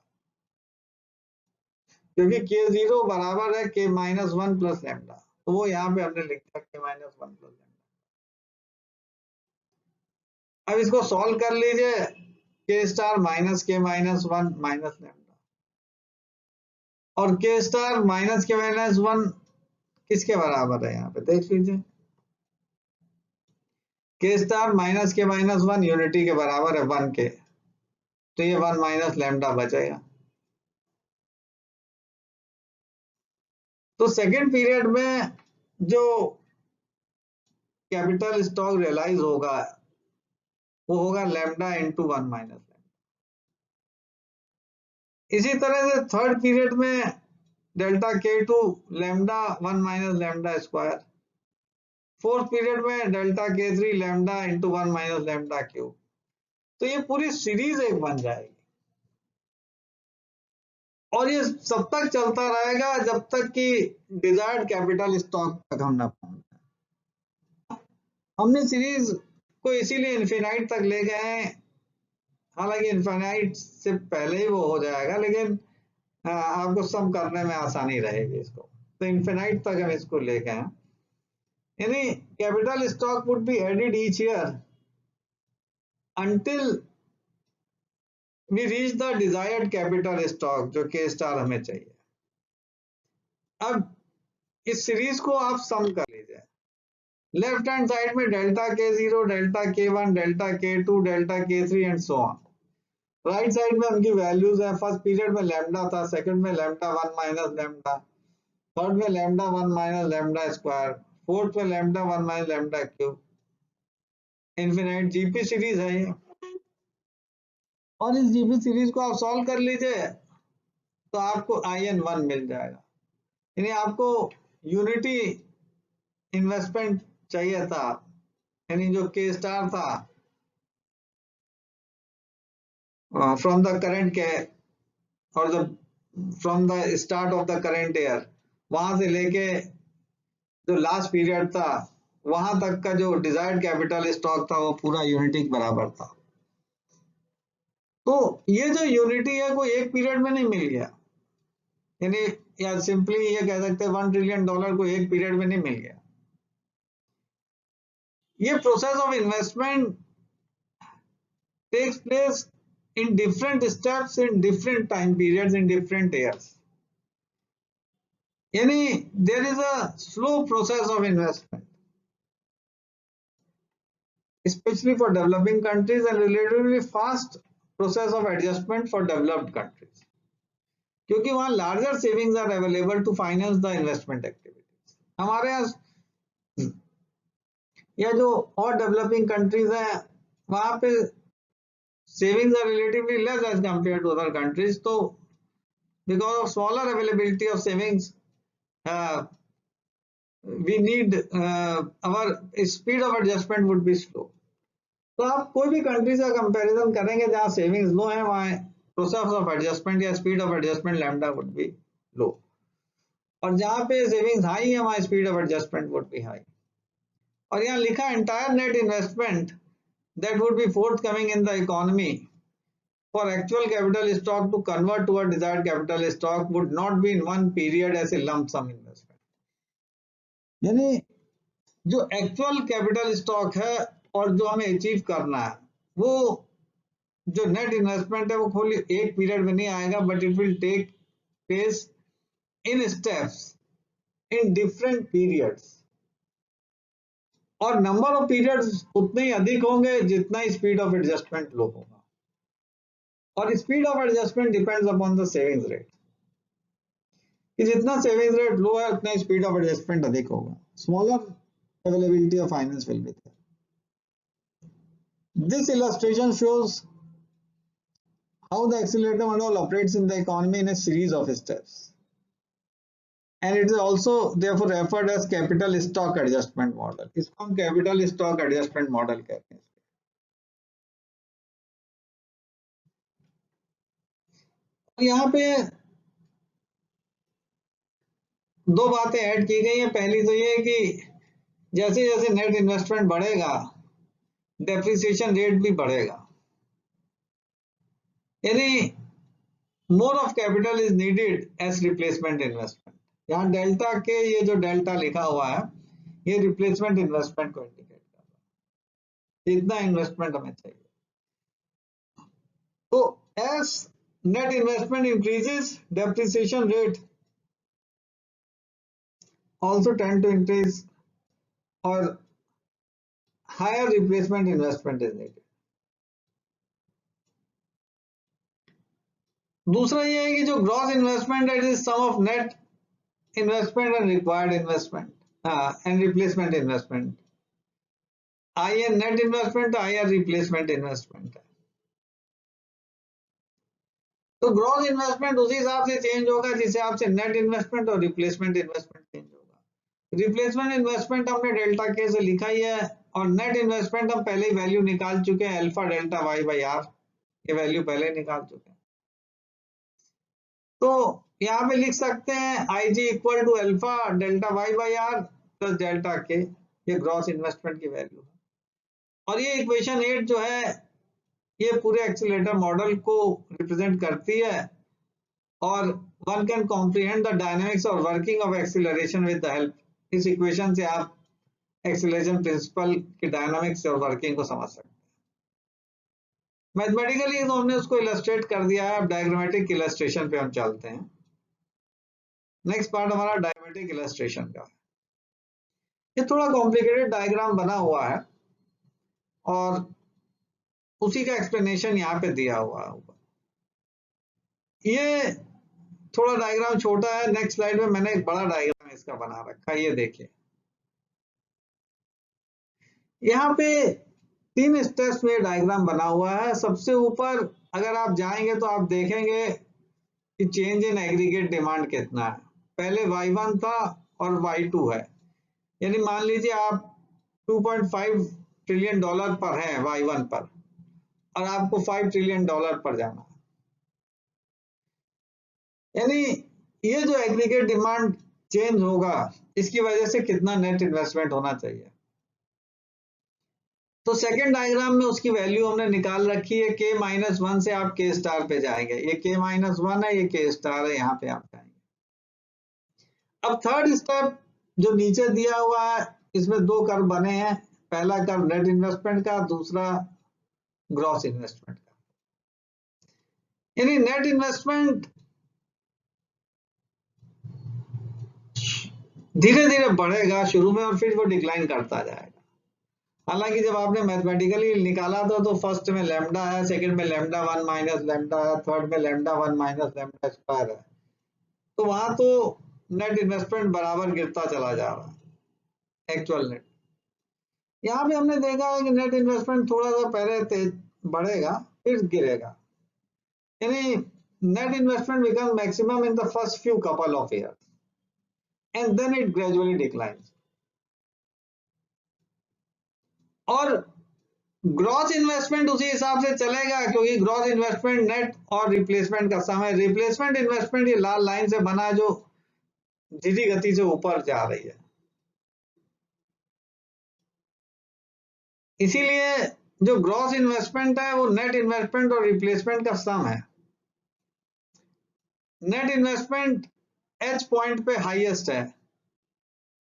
क्योंकि के जीरो बराबर है के माइनस वन प्लस लैम्डा, तो वो यहाँ पे हमने लिखा के माइनस वन प्लस लैम्डा। अब इसको सॉल्व कर लीजिए, के star minus K minus one minus lambda, और के star minus K minus one किसके बराबर है, यहाँ पे देख लीजिए, के star minus K minus one unity के बराबर है वन के, तो ये वन माइनस लैम्डा बचेगा। तो सेकेंड पीरियड में जो कैपिटल स्टॉक रियलाइज होगा वो होगा lambda into one minus lambda. इसी तरह से थर्ड पीरियड में delta K two lambda one minus lambda square, fourth period में delta K three lambda into one minus lambda cube. तो ये पूरी सीरीज एक बन जाएगी, और ये सब तक चलता रहेगा जब तक कि डिजायर्ड कैपिटल स्टॉक तक हम ना पहुंचे। हमने सीरीज को इसीलिए इन्फिनाइट तक ले गए हैं, हालांकि इन्फिनाइट से पहले ही वो हो जाएगा, लेकिन आपको सम करने में आसानी रहेगी इसको, तो इन्फिनाइट तक हम इसको ले गए हैं। यानी capital stock would be added each year until we reach the desired capital stock, जो के स्टार हमें चाहिए। अब इस सीरीज को आप सम कर लीजिए, लेफ्ट हैंड साइड में delta K zero, delta K one, delta K two, delta K three and so on. Right side में उनकी वैल्यूज है, फर्स्ट पीरियड में लैम्डा था, सेकंड में lambda one minus lambda, third में lambda one minus lambda square, fourth में lambda one minus lambda cube. Infinite GP series है ये, और इस जीपी सीरीज को आप सॉल्व कर लीजिए तो आपको IN1 मिल जाएगा। यानी आपको यूनिटी इन्वेस्टमेंट चाहिए था, यानी जो के स्टार था फ्रॉम द करंट के, और from the start of the current year, वहां से लेके जो लास्ट पीरियड था वहां तक का जो डिजायर्ड कैपिटल स्टॉक था वो पूरा यूनिटी के बराबर था। तो ये जो यूनिटी है वो एक पीरियड में नहीं मिल गया, यानी या सिंपली ये कह सकते हैं $1 ट्रिलियन को एक पीरियड में नहीं मिल गया। ये process of investment takes place in different steps in different time periods in different years. यानी there is a slow process of investment, especially for developing countries, and relatively fast process of adjustment for developed countries, क्योंकि वहां larger savings are available to finance the investment activities. हमारे यहाँ या जो और developing countries हैं वहां पे savings are relatively less as compared to other countries, so because of smaller availability of savings, we need our speed of adjustment would be slow. तो आप कोई भी कंट्री से कंपैरिजन करेंगे जहां सेविंग्स लो है, वहां प्रोसेस ऑफ एडजस्टमेंट या speed of adjustment lambda would be low, और जहां पे सेविंग्स हाई है वहां speed of adjustment would be high. और यहाँ लिखा entire net investment that would be forthcoming in the economy for actual capital stock to convert to a desired capital stock would not be in one period as a lump sum investment. यानी जो actual capital stock है और जो हमें achieve करना है, वो जो नेट इन्वेस्टमेंट है वो खोली एक पीरियड में नहीं आएगा, but it will take place in steps in different periods, और नंबर ऑफ पीरियड्स उतने ही अधिक होंगे जितना स्पीड ऑफ एडजस्टमेंट लो होगा, और speed of adjustment depends upon the savings rate, कि जितना सेविंग्स रेट लो है उतना स्पीड ऑफ एडजस्टमेंट अधिक होगा, smaller availability of finance will be there. This illustration shows how the accelerator model operates in the economy in a series of steps, and it is also therefore referred as capital stock adjustment model. इसको हम capital stock adjustment model कहते हैं। यहाँ पे दो बातें add की गई हैं। पहली तो ये कि जैसे जैसे नेट इन्वेस्टमेंट बढ़ेगा डेप्रिसिएशन रेट भी बढ़ेगा, यानी more of capital is needed as replacement investment. यहाँ डेल्टा के, ये जो डेल्टा लिखा हुआ है ये रिप्लेसमेंट इन्वेस्टमेंट को इंडिकेट कर रहा है, इतना इन्वेस्टमेंट हमें चाहिए। तो as net investment increases, depreciation rate also tend to increase or higher replacement investment is needed। दूसरा ये है कि जो gross investment it is sum of net investment and required investment and replacement investment. I है net investment, I है replacement investment है। तो gross investment उसी हिसाब से चेंज होगा जिस हिसाब से नेट इन्वेस्टमेंट और रिप्लेसमेंट इन्वेस्टमेंट चेंज होगा। रिप्लेसमेंट इन्वेस्टमेंट हमने डेल्टा के से लिखा ही है, और नेट इन्वेस्टमेंट हम पहले ही वैल्यू निकाल चुके हैं, alpha delta Y by R, ये वैल्यू पहले निकाल चुके हैं। तो यहाँ पे लिख सकते हैं I G equal to alpha delta Y by R plus delta K, ये ग्रॉस इन्वेस्टमेंट की वैल्यू है। और ये इक्वेशन 8 जो है ये पूरे एक्सीलरेटर मॉडल को रिप्रेजेंट करती है, और one can comprehend the dynamics और working of acceleration with the help, इस इक्वेशन से आप एक्सीलरेशन प्रिंसिपल की डायनामिक्स और वर्किंग को समझ सकते हैं। मैथमेटिकली तो हमने उसको इलस्ट्रेट कर दिया है, अब डायग्रामेटिक इलस्ट्रेशन पे हम चलते हैं। नेक्स्ट पार्ट हमारा डायग्रामेटिक इलस्ट्रेशन का है। ये थोड़ा कॉम्प्लिकेटेड डायग्राम बना हुआ है और उसी का एक्सप्लेनेशन यहाँ पे दिया हुआ है ऊपर। ये थोड़ा डायग्राम छोटा है, नेक्स्ट स्लाइड में मैंने एक बड़ा डायग्राम इसका बना रखा है, ये देखिए। यहाँ पे 3 स्टेप्स में डायग्राम बना हुआ है। सबसे ऊपर अगर आप जाएंगे तो आप देखेंगे कि चेंज इन एग्रीगेट डिमांड कितना है। पहले Y1 था और Y2 है, यानी मान लीजिए आप 2.5 ट्रिलियन डॉलर पर है Y1 पर, और आपको 5 ट्रिलियन डॉलर पर जाना है, यानी ये जो एग्रीगेट डिमांड चेंज होगा इसकी वजह से कितना नेट इन्वेस्टमेंट होना चाहिए। तो सेकंड डायग्राम में उसकी वैल्यू हमने निकाल रखी है, k माइनस 1 से आप k स्टार पे जाएंगे, ये k माइनस 1 है, ये k स्टार है, यहाँ पे आप जाएंगे। अब थर्ड स्टेप जो नीचे दिया हुआ है, इसमें 2 कर्व बने हैं, पहला कर्व नेट इन्वेस्टमेंट का, दूसरा ग्रॉस इन्वेस्टमेंट का। यानी नेट इन्वेस्टमेंट धीरे धीरे बढ़ेगा शुरू में और फिर वो डिक्लाइन करता जाएगा। हालांकि जब आपने मैथमेटिकली निकाला था तो फर्स्ट में लैम्डा है, सेकंड में लैम्डा 1 माइनस लैम्डा है, थर्ड में लैम्डा 1 माइनस लैम्डा स्क्वायर है, तो वहां तो नेट इन्वेस्टमेंट बराबर गिरता चला जा रहा है एक्चुअल नेट। यहाँ पे हमने देखा है कि नेट इन्वेस्टमेंट थोड़ा सा पहले तेज बढ़ेगा फिर गिरेगा, यानी net investment become maximum in the first few couple of years and then it gradually declines. और ग्रॉस इन्वेस्टमेंट उसी हिसाब से चलेगा, क्योंकि ग्रॉस इन्वेस्टमेंट नेट और रिप्लेसमेंट का सम है। रिप्लेसमेंट इन्वेस्टमेंट ये लाल लाइन से बना जो धीमी गति से ऊपर जा रही है, इसीलिए जो ग्रॉस इन्वेस्टमेंट है वो नेट इन्वेस्टमेंट और रिप्लेसमेंट का सम है। नेट इन्वेस्टमेंट एच पॉइंट पे हाईएस्ट है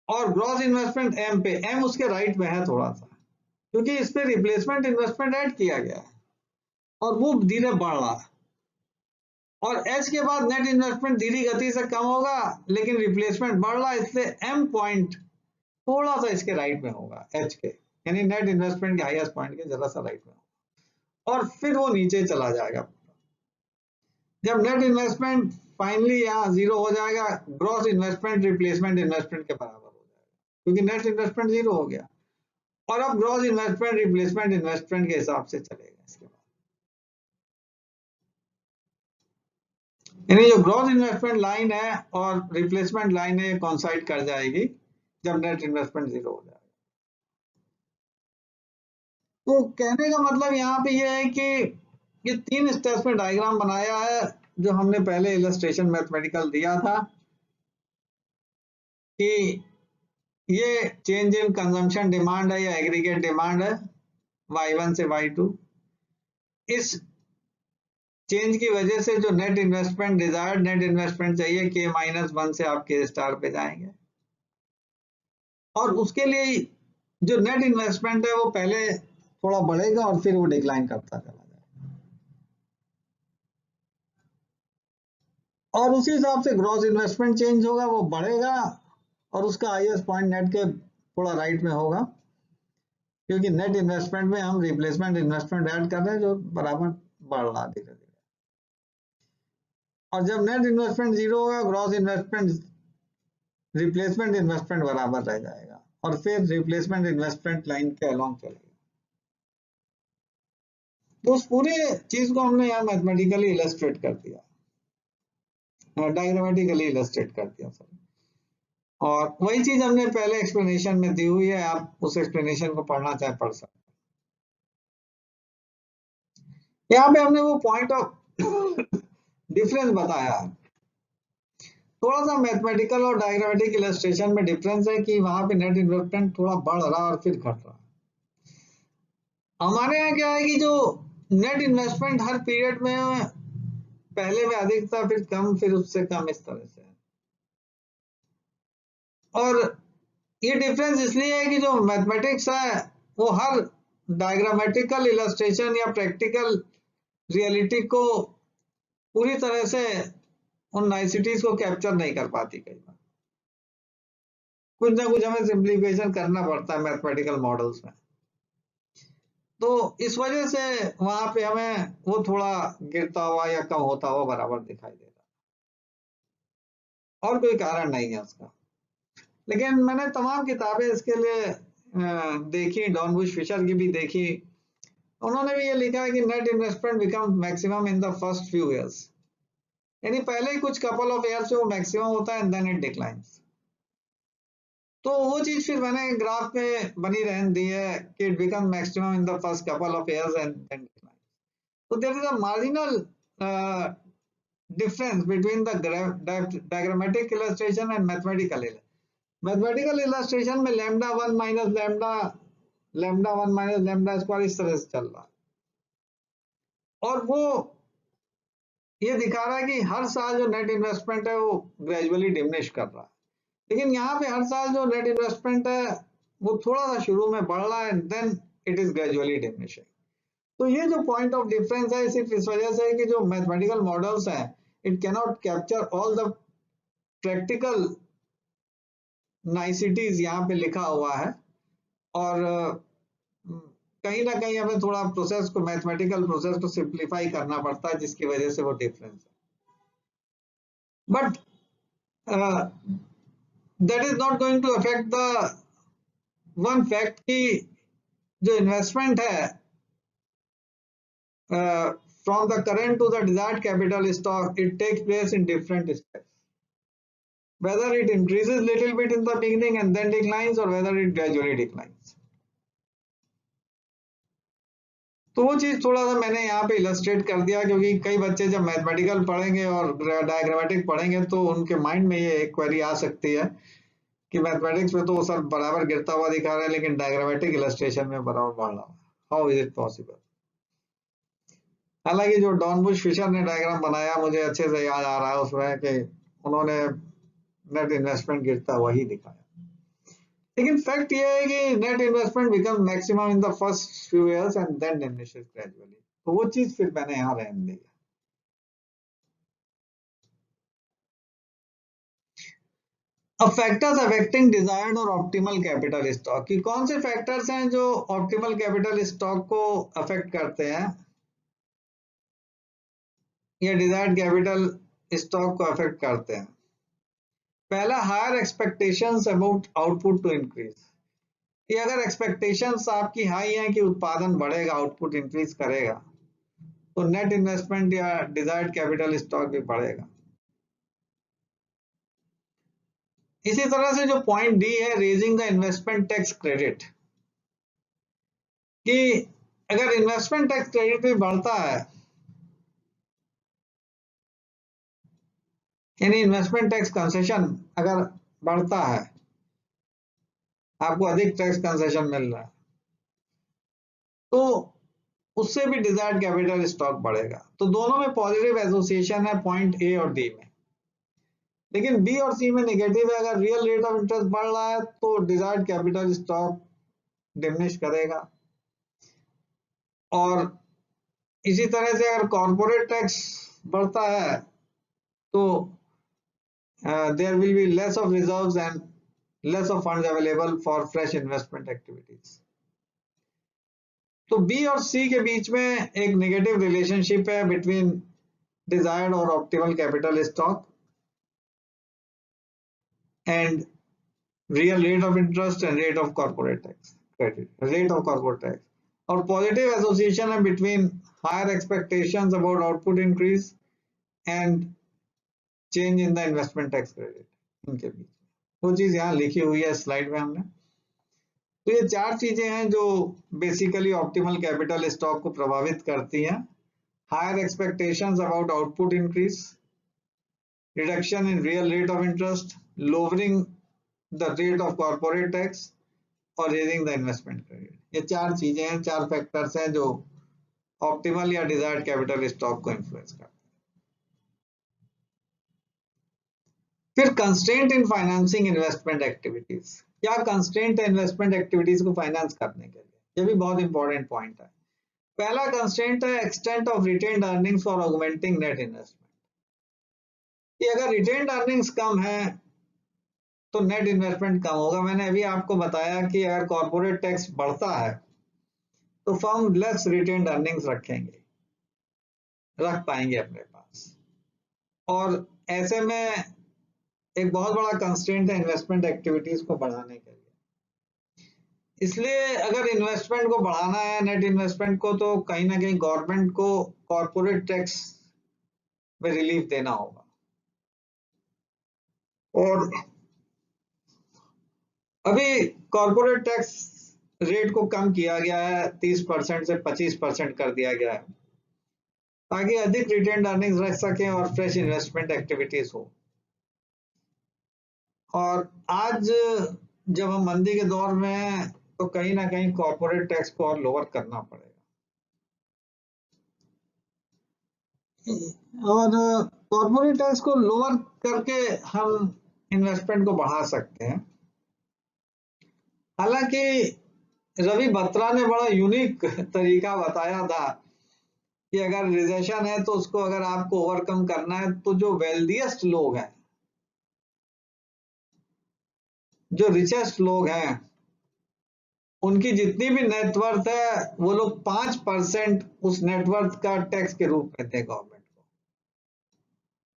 और ग्रॉस इन्वेस्टमेंट एम पे, एम उसके राइट में है थोड़ा सा, क्योंकि इस पे रिप्लेसमेंट इन्वेस्टमेंट ऐड किया गया है और वो धीरे बढ़ रहा है। और एच के बाद नेट इन्वेस्टमेंट धीमी गति से कम होगा लेकिन रिप्लेसमेंट बढ़ रहा है, इसलिए एम पॉइंट थोड़ा सा इसके राइट में होगा एच के, यानी नेट इन्वेस्टमेंट के हाईएस्ट पॉइंट के जरा सा राइट में होगा और फिर वो नीचे चला जाएगा। जब नेट इन्वेस्टमेंट फाइनली यहाँ जीरो हो जाएगा, ग्रॉस इन्वेस्टमेंट रिप्लेसमेंट इन्वेस्टमेंट के बराबर हो जाएगा, क्योंकि नेट इन्वेस्टमेंट जीरो हो गया और अब ग्रॉस इन्वेस्टमेंट रिप्लेसमेंट इन्वेस्टमेंट के हिसाब से चलेगा इसके बाद। यानी जो ग्रॉस इन्वेस्टमेंट लाइन है और रिप्लेसमेंट लाइन है कॉन्साइड कर जाएगी जब नेट इन्वेस्टमेंट जीरो हो जाएगा। तो कहने का मतलब यहाँ पे ये है कि ये 3 स्टेप्स में डायग्राम बनाया है जो हमने पहले इलस्ट्रेशन मैथमेटिकल दिया था कि ये चेंज इन कंजम्पशन डिमांड है या एग्रीगेट डिमांड है, y1 से y2। इस चेंज की वजह से जो net investment, desired net investment चाहिए k-1 से आप k स्टार पे जाएंगे, और उसके लिए जो नेट इन्वेस्टमेंट है वो पहले थोड़ा बढ़ेगा और फिर वो डिक्लाइन करता चला जाएगा, और उसी हिसाब से ग्रॉस इन्वेस्टमेंट चेंज होगा, वो बढ़ेगा और उसका हाईएस्ट पॉइंट नेट के थोड़ा राइट में होगा, क्योंकि नेट इन्वेस्टमेंट में हम रिप्लेसमेंट इन्वेस्टमेंट ऐड कर रहे हैं जो बराबर बढ़ रहा धीरे धीरे। और जब नेट इन्वेस्टमेंट जीरो होगा, ग्रॉस इन्वेस्टमेंट रिप्लेसमेंट इन्वेस्टमेंट बराबर रह जाएगा, और फिर रिप्लेसमेंट इन्वेस्टमेंट लाइन के अलॉन्ग चलेगा। तो उस पूरे चीज को हमने यहाँ मैथमेटिकली इलस्ट्रेट कर दिया, डायग्रामेटिकली इलस्ट्रेट कर दिया सर। और वही चीज हमने पहले एक्सप्लेनेशन में दी हुई है, आप उस एक्सप्लेनेशन को पढ़ना चाहे पढ़ सकते हैं। यहाँ पे हमने वो पॉइंट ऑफ डिफरेंस बताया है। थोड़ा सा मैथमेटिकल और डायग्रामेटिक इलस्ट्रेशन में डिफरेंस है कि वहां पे नेट इन्वेस्टमेंट थोड़ा बढ़ रहा और फिर घट रहा। हमारे यहाँ क्या है कि जो नेट इन्वेस्टमेंट हर पीरियड में पहले में अधिक था, फिर कम, फिर उससे कम, इस तरह से। और ये डिफरेंस इसलिए है कि जो मैथमेटिक्स है वो हर डायग्रामेटिकल इलस्ट्रेशन या प्रैक्टिकल रियलिटी को पूरी तरह से उन नाइसिटीज को कैप्चर नहीं कर पाती। कई बार कुछ ना कुछ हमें सिंप्लीफिकेशन करना पड़ता है मैथमेटिकल मॉडल्स में, तो इस वजह से वहां पे हमें वो थोड़ा गिरता हुआ या कम होता हुआ बराबर दिखाई दे रहा है, और कोई कारण नहीं है उसका। लेकिन मैंने तमाम किताबें इसके लिए देखी, डॉन बुश फिशर की भी देखी, उन्होंने भी ये लिखा है कि net investment become maximum in the first few years, यानी पहले ही कुछ कपल ऑफ ईयर्स में वो मैक्सिमम होता है एंड देन इट डिक्लाइंस। तो वो चीज फिर मैंने ग्राफ में बनी रहने दी है कि it become maximum in the first couple of years and then decline. तो there is a marginal difference between the diagrammatic illustration and mathematical illustration. Mathematical illustration में lambda 1 minus lambda 1 minus lambda square इस तरह से चल रहा है, और वो ये दिखा रहा है कि हर साल जो नेट इन्वेस्टमेंट है वो ग्रेजुअली डिमिनिश कर रहा है। लेकिन यहाँ पे हर साल जो नेट इन्वेस्टमेंट है वो थोड़ा सा शुरू में बढ़ रहा है and then it is gradually diminishing. तो ये जो पॉइंट ऑफ डिफरेंस है सिर्फ इस वजह से है कि जो मैथमेटिकल मॉडल्स हैं it cannot capture all the practical niceties यहाँ पे लिखा हुआ है, और कहीं ना कहीं हमें थोड़ा प्रोसेस को, मैथमेटिकल प्रोसेस को सिंप्लीफाई करना पड़ता है, जिसकी वजह से वो डिफरेंस है। But that is not going to affect the one fact कि जो इन्वेस्टमेंट है from the current to the desired capital stock, it takes place in different steps. Whether it increases little bit in the beginning and then declines, or whether it gradually declines. तो वो चीज थोड़ा सा मैंने यहाँ पे illustrate कर दिया, क्योंकि कई बच्चे जब मैथमेटिकल पढ़ेंगे और डायग्रामेटिक पढ़ेंगे तो उनके माइंड में ये एक क्वेरी आ सकती है कि मैथमेटिक्स में तो सर बराबर गिरता हुआ दिखा रहा है लेकिन डायग्रामेटिक इलस्ट्रेशन में बराबर बढ़ रहा है, हाउ इज इट पॉसिबल। हालांकि जो डॉन बुश फिशर ने डायग्राम बनाया मुझे अच्छे से याद आ रहा है उसमें कि उन्होंने नेट इन्वेस्टमेंट गिरता वही दिखाया। लेकिन फैक्ट ये है कि net investment become maximum in the first few years and then diminishes gradually, तो वो चीज फिर मैंने यहाँ रहने दी। अब फैक्टर्स अफेक्टिंग डिजायर्ड और ऑप्टिमल कैपिटल स्टॉक, कि कौन से फैक्टर्स हैं जो ऑप्टिमल कैपिटल स्टॉक को अफेक्ट करते हैं या डिजायर्ड कैपिटल स्टॉक को अफेक्ट करते हैं। पहला, higher expectations about output to increase, कि अगर एक्सपेक्टेशंस आपकी हाई है कि उत्पादन बढ़ेगा, आउटपुट इंक्रीज करेगा, तो नेट इन्वेस्टमेंट या डिजायर्ड कैपिटल स्टॉक भी बढ़ेगा। इसी तरह से जो पॉइंट डी है, raising the investment tax credit, कि अगर इन्वेस्टमेंट टैक्स क्रेडिट भी बढ़ता है, यानी इन्वेस्टमेंट टैक्स कंसेशन अगर बढ़ता है, आपको अधिक टैक्स कंसेशन मिल रहा है, तो उससे भी डिजायर्ड कैपिटल स्टॉक बढ़ेगा। तो दोनों में पॉजिटिव एसोसिएशन है पॉइंट ए और डी में, लेकिन बी और सी में नेगेटिव है। अगर रियल रेट ऑफ इंटरेस्ट बढ़ रहा है तो डिजायर्ड कैपिटल स्टॉक डिमिनिश करेगा। और इसी तरह से अगर कॉर्पोरेट टैक्स बढ़ता है तो there will be less of reserves and less of funds available for fresh investment activities. तो बी और सी के बीच में एक नेगेटिव रिलेशनशिप है बिटवीन डिजायर्ड और optimal capital stock and real rate of interest and rate of corporate tax rate of corporate tax, और positive association है between higher expectations about output increase and change in the investment tax credit, इनके बीच वो चीज यहाँ लिखी हुई है slide में हमने। तो ये चार चीजें हैं जो बेसिकली ऑप्टिमल कैपिटल स्टॉक को प्रभावित करती हैं। Higher expectations about output increase, reduction in real rate of interest, lowering the rate of corporate tax और रेजिंग द इन्वेस्टमेंट क्रेडिट। ये चार चीजें हैं, चार फैक्टर्स हैं जो ऑप्टिमल या डिजायर्ड कैपिटल स्टॉक को इन्फ्लुएंस करते हैं। फिर कंस्ट्रेंट इन फाइनेंसिंग इन्वेस्टमेंट एक्टिविटीज। क्या कंस्ट्रेंट है इन्वेस्टमेंट एक्टिविटीज को फाइनेंस करने के लिए? ये भी बहुत इंपॉर्टेंट पॉइंट है। पहला कंस्ट्रेंट है extent of retained earnings for augmenting net investment. कि अगर रिटेन्ड अर्निंग्स कम है तो नेट इन्वेस्टमेंट कम होगा। मैंने अभी आपको बताया कि अगर कॉर्पोरेट टैक्स बढ़ता है तो फर्म लेस रिटेन्ड अर्निंग्स रख पाएंगे अपने पास, और ऐसे में एक बहुत बड़ा कंस्ट्रेंट है इन्वेस्टमेंट एक्टिविटीज को बढ़ाने के लिए। इसलिए अगर इन्वेस्टमेंट को बढ़ाना है, नेट इन्वेस्टमेंट को, तो कहीं ना कहीं गवर्नमेंट को कॉर्पोरेट टैक्स में रिलीफ देना होगा। और अभी कॉर्पोरेट टैक्स रेट को कम किया गया है, 30% से 25% कर दिया गया है ताकि अधिक रिटेन्ड अर्निंग्स रख सकें और फ्रेश इन्वेस्टमेंट एक्टिविटीज हो। और आज जब हम मंदी के दौर में हैं तो कहीं ना कहीं कॉर्पोरेट टैक्स को और लोअर करना पड़ेगा। और कॉर्पोरेट टैक्स को लोअर करके हम इन्वेस्टमेंट को बढ़ा सकते हैं। हालांकि रवि बत्रा ने बड़ा यूनिक तरीका बताया था कि अगर रिसेशन है तो उसको अगर आपको ओवरकम करना है तो जो वेल्दिएस्ट लोग हैं, जो रिचेस्ट लोग हैं, उनकी जितनी भी नेटवर्थ है वो लोग 5% उस नेटवर्थ का टैक्स के रूप में दें गवर्नमेंट को।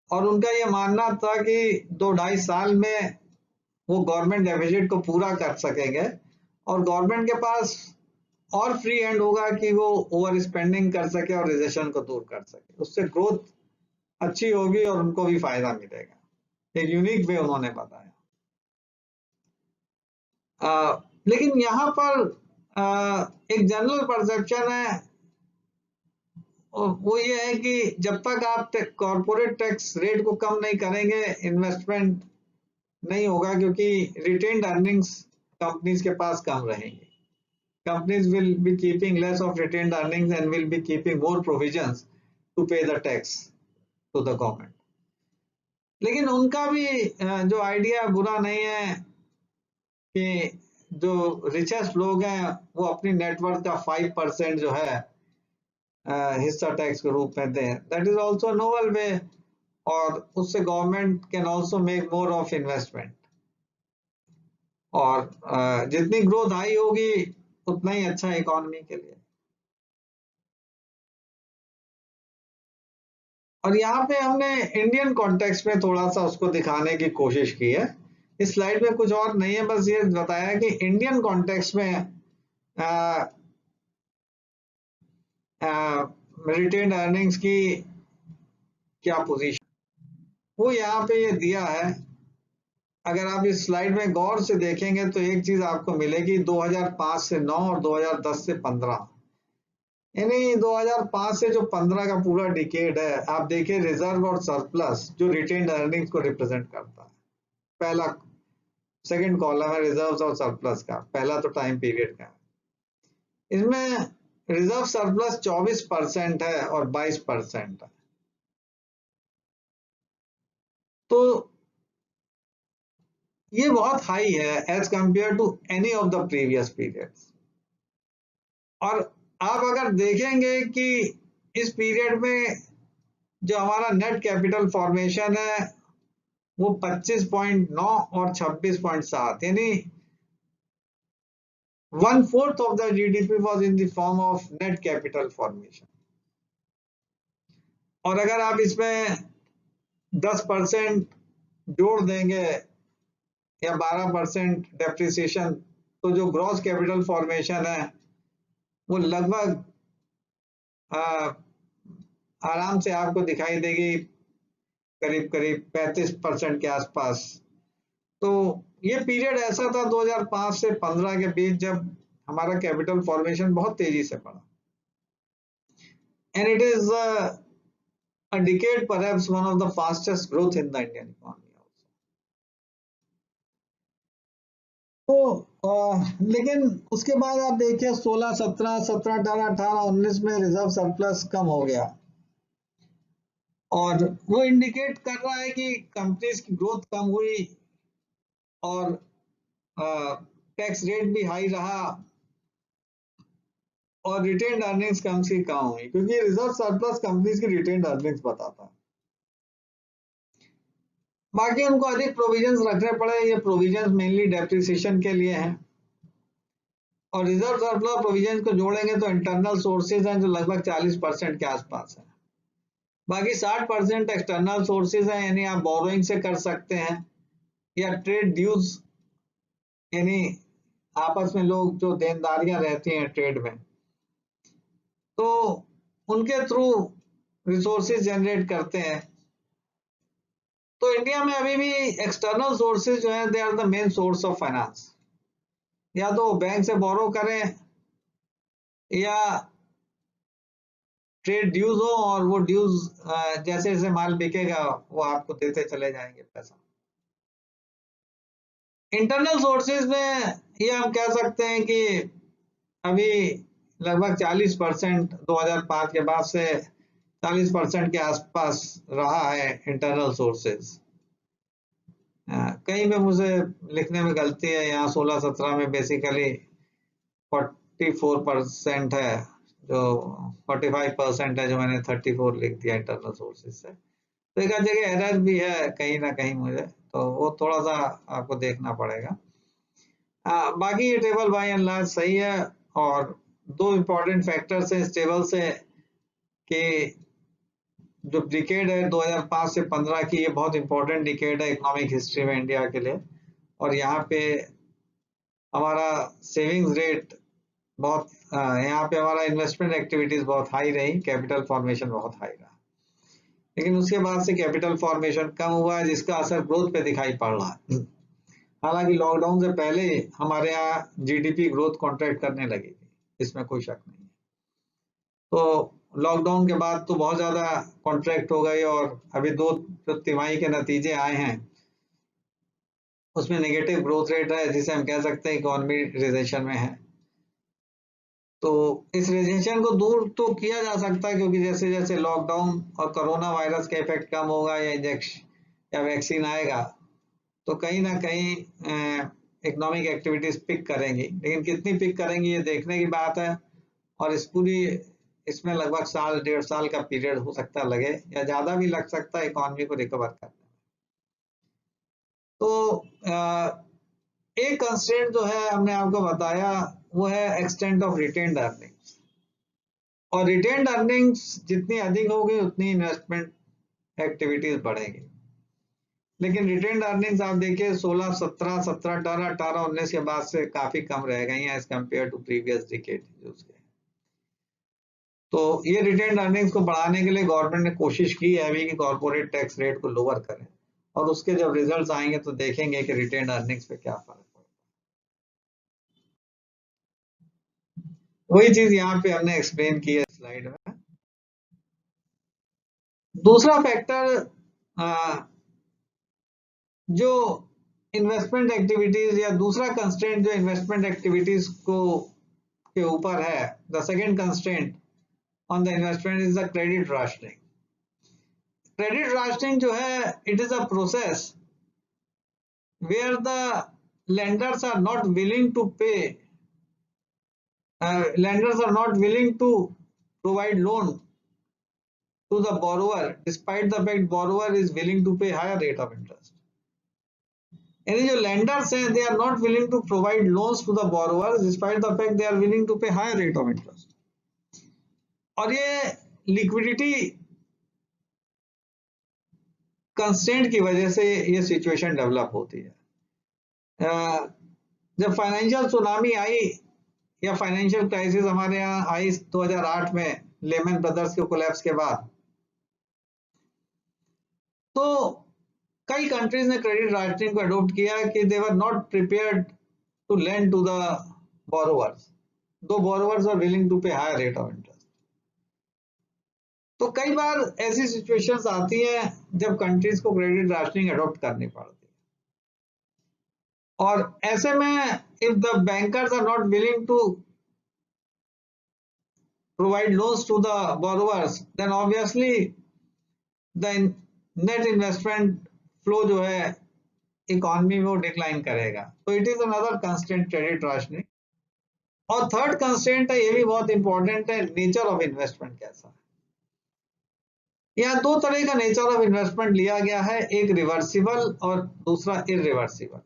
और उनका ये मानना था कि 2-2.5 साल में वो गवर्नमेंट डेफिसिट को पूरा कर सकेंगे और गवर्नमेंट के पास और फ्री हैंड होगा कि वो ओवर स्पेंडिंग कर सके और रिसेशन को दूर कर सके। उससे ग्रोथ अच्छी होगी और उनको भी फायदा मिलेगा। एक यूनिक वे उन्होंने बताया। लेकिन यहाँ पर एक जनरल परसेप्शन है, वो ये है कि जब तक आप कॉर्पोरेट टैक्स रेट को कम नहीं करेंगे इन्वेस्टमेंट नहीं होगा, क्योंकि रिटेन्ड अर्निंग्स कंपनीज के पास कम रहेंगी। Companies will be keeping less of retained earnings and will be keeping more provisions to pay the tax to the government. लेकिन उनका भी जो आइडिया बुरा नहीं है कि जो रिचेस्ट लोग हैं वो अपनी नेटवर्थ का 5% जो है हिस्सा टैक्स के रूप में दें। दैट इज ऑल्सो नोवेल वे, और उससे government can also make more of investment. और जितनी ग्रोथ हाई होगी उतना ही अच्छा इकोनॉमी के लिए। और यहाँ पे हमने इंडियन कॉन्टेक्स्ट में थोड़ा सा उसको दिखाने की कोशिश की है। इस स्लाइड में कुछ और नहीं है, बस ये बताया कि इंडियन कॉन्टेक्स्ट में रिटेन्ड अर्निंग्स की क्या पोजीशन, वो यहाँ पे ये दिया है। अगर आप इस स्लाइड में गौर से देखेंगे तो एक चीज आपको मिलेगी, 2005 से 9 और 2010 से 15, यानी 2005 से जो 15 का पूरा डिकेड है, आप देखिए रिजर्व और सरप्लस जो रिटेन्ड अर्निंग्स को रिप्रेजेंट करता है। पहला सेकंड कॉलम है रिजर्व्स और सरप्लस का, पहला तो टाइम पीरियड का। इसमें रिजर्व सरप्लस 24% है और 22% है। तो ये बहुत हाई है as compare to any of the previous periods. और आप अगर देखेंगे कि इस पीरियड में जो हमारा नेट कैपिटल फॉर्मेशन है वो 25.9 और 26.7, यानी 1/4 of the GDP was in the form of net capital formation। और अगर आप इसमें 10% जोड़ देंगे या 12% डेप्रिसिएशन, तो जो ग्रॉस कैपिटल फॉर्मेशन है वो लगभग आराम से आपको दिखाई देगी करीब करीब 35% के आसपास। तो ये पीरियड ऐसा था 2005 से 15 के बीच जब हमारा कैपिटल फॉर्मेशन बहुत तेजी से बढ़ा। And it is a decade perhaps one of the fastest growth in the Indian economy also। तो लेकिन उसके बाद आप देखिए 16, 17, 18, 18, 19 में रिजर्व सरप्लस कम हो गया और वो इंडिकेट कर रहा है कि कंपनीज की ग्रोथ कम हुई और टैक्स रेट भी हाई रहा और रिटेन्ड अर्निंग्स कम से कम हुई, क्योंकि रिजर्व सरप्लस कंपनीज की रिटेन्ड अर्निंग्स बताता है। बाकी उनको अधिक प्रोविजंस रखने पड़े, ये प्रोविजंस मेनली डेप्रिसिएशन के लिए हैं। और रिजर्व सरप्लस प्रोविजंस को जोड़ेंगे तो इंटरनल सोर्सेज हैं जो लगभग 40% के आसपास है। बाकी 60% एक्सटर्नल सोर्सेज हैं, यानी आप बोरोइंग से कर सकते हैं या ट्रेड ड्यूज, यानी आपस में लोग जो देनदारियां रहती हैं ट्रेड में, तो उनके थ्रू रिसोर्सेज जनरेट करते हैं। तो इंडिया में अभी भी एक्सटर्नल सोर्सेज जो है they are the main source of finance. या तो बैंक से बोरो करें या ट्रेड ड्यूज हो और वो ड्यूज जैसे जैसे माल बिकेगा वो आपको देते चले जाएंगे पैसा। इंटरनल सोर्सेज में ये हम कह सकते हैं कि अभी लगभग 40% 2005 के बाद से 40% के आसपास रहा है इंटरनल सोर्सेज। कहीं में मुझे लिखने में गलती है, यहाँ 16-17 में बेसिकली 44% है, जो 45% है, जो मैंने 34 लिख दिया इंटरनल सोर्सेज से। तो एक जगह एरर भी है कहीं ना कहीं मुझे, तो वो थोड़ा सा आपको देखना पड़ेगा। बाकी ये टेबल बाय एंड लार्ज सही है। और दो इम्पोर्टेंट फैक्टर्स हैं इस टेबल से कि जो डिकेड है 2005 से 15 की, ये बहुत इंपॉर्टेंट डिकेड है इकोनॉमिक हिस्ट्री में इंडिया के लिए। और यहाँ पे हमारा सेविंग्स रेट बहुत, यहाँ पे हमारा इन्वेस्टमेंट एक्टिविटीज बहुत हाई रही, कैपिटल फॉर्मेशन बहुत हाई रहा। लेकिन उसके बाद से कैपिटल फॉर्मेशन कम हुआ है, जिसका असर ग्रोथ पे दिखाई पड़ रहा है। हालांकि लॉकडाउन से पहले हमारे यहाँ जीडीपी ग्रोथ कॉन्ट्रैक्ट करने लगी थी, इसमें कोई शक नहीं है। तो लॉकडाउन के बाद तो बहुत ज्यादा कॉन्ट्रैक्ट हो गई और अभी दो तिमाही के नतीजे आए हैं, उसमें नेगेटिव ग्रोथ रेट है, जिसे हम कह सकते हैं इकोनॉमी रिसेशन में है। तो इस रिसेशन को दूर तो किया जा सकता है, क्योंकि जैसे जैसे लॉकडाउन और कोरोना वायरस का इफेक्ट कम होगा या इंजेक्शन या वैक्सीन आएगा तो कहीं ना कहीं इकोनॉमिक एक्टिविटीज पिक करेंगी। लेकिन कितनी पिक करेंगी ये देखने की बात है। और इसमें लगभग 1.5 साल का पीरियड हो सकता है लगे, या ज्यादा भी लग सकता है इकोनॉमी को रिकवर करने में। तो एक कंस्ट्रेंट जो है हमने आपको बताया वो है एक्सटेंट ऑफ रिटेन्ड अर्निंग्स। और रिटेन्ड अर्निंग्स जितनी अधिक होगी उतनी इन्वेस्टमेंट एक्टिविटीज बढ़ेगी। लेकिन रिटेन्ड अर्निंग्स आप देखिए 16, 17, 17, 18, 18, 19 के बाद से काफी कम रह गई हैं as compare to previous decade. तो ये रिटेन्ड अर्निंग्स को बढ़ाने के लिए गवर्नमेंट ने कोशिश की है अभी कि कॉर्पोरेट टैक्स रेट को लोअर करें, और उसके जब रिजल्ट्स आएंगे तो देखेंगे कि रिटेन्ड अर्निंग्स पे क्या फर्क पड़ता है। वही चीज यहाँ पे हमने एक्सप्लेन की है स्लाइड में। दूसरा फैक्टर जो इन्वेस्टमेंट एक्टिविटीज या दूसरा कंस्ट्रेंट जो इन्वेस्टमेंट एक्टिविटीज को के ऊपर है, the second constraint on the investment is the credit rationing. Credit rationing जो है, it is a process where the lenders are not willing to pay, lenders are not willing to provide loan to the borrower despite the fact borrower is willing to pay higher rate of interest। यानी जो lenders हैं, they are not willing to provide loans to the borrowers despite the fact they are willing to pay higher rate of interest। और ये liquidity constraint की वजह से ये situation develop होती है। जब फाइनेंशियल सुनामी आई या फाइनेंशियल क्राइसिस हमारे यहाँ आई 2008 में लेमन ब्रदर्स के कोलैप्स के बाद, तो कई कंट्रीज ने क्रेडिट राशनिंग को अडॉप्ट किया कि they were not prepared to lend to the borrowers, though borrowers are willing to pay higher rate of interest. तो कई बार ऐसी सिचुएशंस आती हैं जब कंट्रीज को क्रेडिट राशनिंग अडॉप्ट करनी पड़ती है, और ऐसे में if the bankers are not willing to provide loans to the borrowers, then obviously the net investment flow जो है इकोनॉमी में वो डिक्लाइन करेगा। तो it is another constraint credit rationing. और थर्ड कंस्ट्रेंट है, ये भी बहुत इंपॉर्टेंट है, नेचर ऑफ इन्वेस्टमेंट कैसा है। यहाँ दो तरह का नेचर ऑफ इन्वेस्टमेंट लिया गया है, एक रिवर्सिबल और दूसरा इरिवर्सिबल।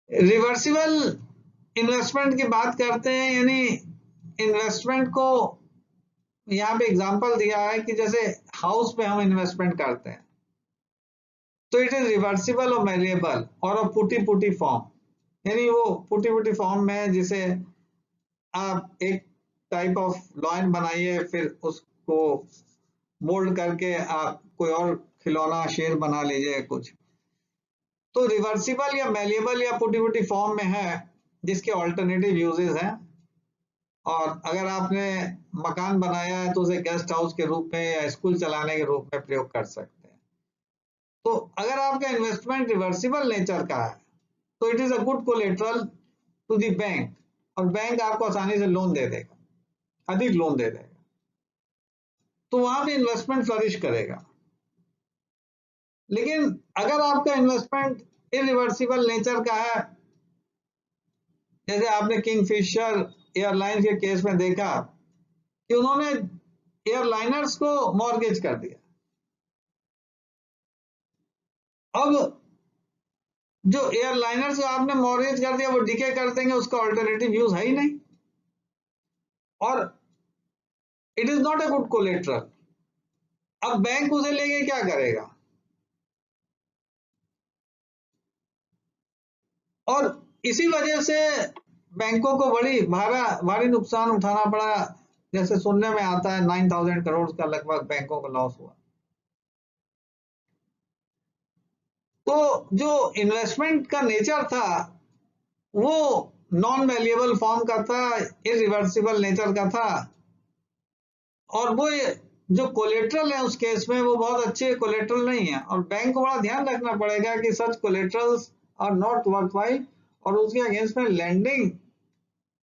रिवर्सिबल इन्वेस्टमेंट की बात करते हैं, यानी इन्वेस्टमेंट को यहाँ पे एग्जांपल दिया है कि जैसे हाउस पे हम इन्वेस्टमेंट करते हैं, तो इट इज रिवर्सिबल और मैलिएबल और पुटी पुटी फॉर्म, यानी वो पुटी पुटी फॉर्म में जिसे आप एक टाइप ऑफ लॉइन बनाइए, फिर उसको मोल्ड करके आप कोई और खिलौना शेर बना लीजिए कुछ। तो रिवर्सिबल या मैलिएबल या पुटी पुटी फॉर्म में है, जिसके ऑल्टरनेटिव यूजेस हैं। और अगर आपने मकान बनाया है तो उसे गेस्ट हाउस के रूप में या स्कूल चलाने के रूप में प्रयोग कर सकते हैं। तो अगर आपका इन्वेस्टमेंट रिवर्सिबल नेचर का है तो it is a good collateral to the bank, और बैंक आपको आसानी से लोन दे देगा, अधिक लोन दे देगा, तो वहां पे इन्वेस्टमेंट फ्लरिश करेगा। लेकिन अगर आपका इन्वेस्टमेंट इरिवर्सिबल नेचर का है, जैसे आपने किंगफिशर एयरलाइंस के केस में देखा कि उन्होंने एयरलाइनर्स को मॉर्गेज कर दिया। अब जो एयरलाइनर्स को आपने मॉर्गेज कर दिया वो डिके कर देंगे, उसका ऑल्टरनेटिव यूज है ही नहीं, और it is not a good collateral. अब बैंक उसे लेके क्या करेगा, और इसी वजह से बैंकों को बड़ी भारी नुकसान उठाना पड़ा। जैसे सुनने में आता है 9,000 करोड़ का लगभग बैंकों का लॉस हुआ। तो जो इन्वेस्टमेंट का नेचर था वो नॉन वैल्यूएबल फॉर्म का था, इरिवर्सिबल नेचर का था, और वो जो कोलेट्रल है उस केस में वो बहुत अच्छे कोलेट्रल नहीं है, और बैंक को बड़ा ध्यान रखना पड़ेगा कि सच कोलेट्रल्स आर नॉट वर्थवाइल, और उसके अगेंस्ट में लैंडिंग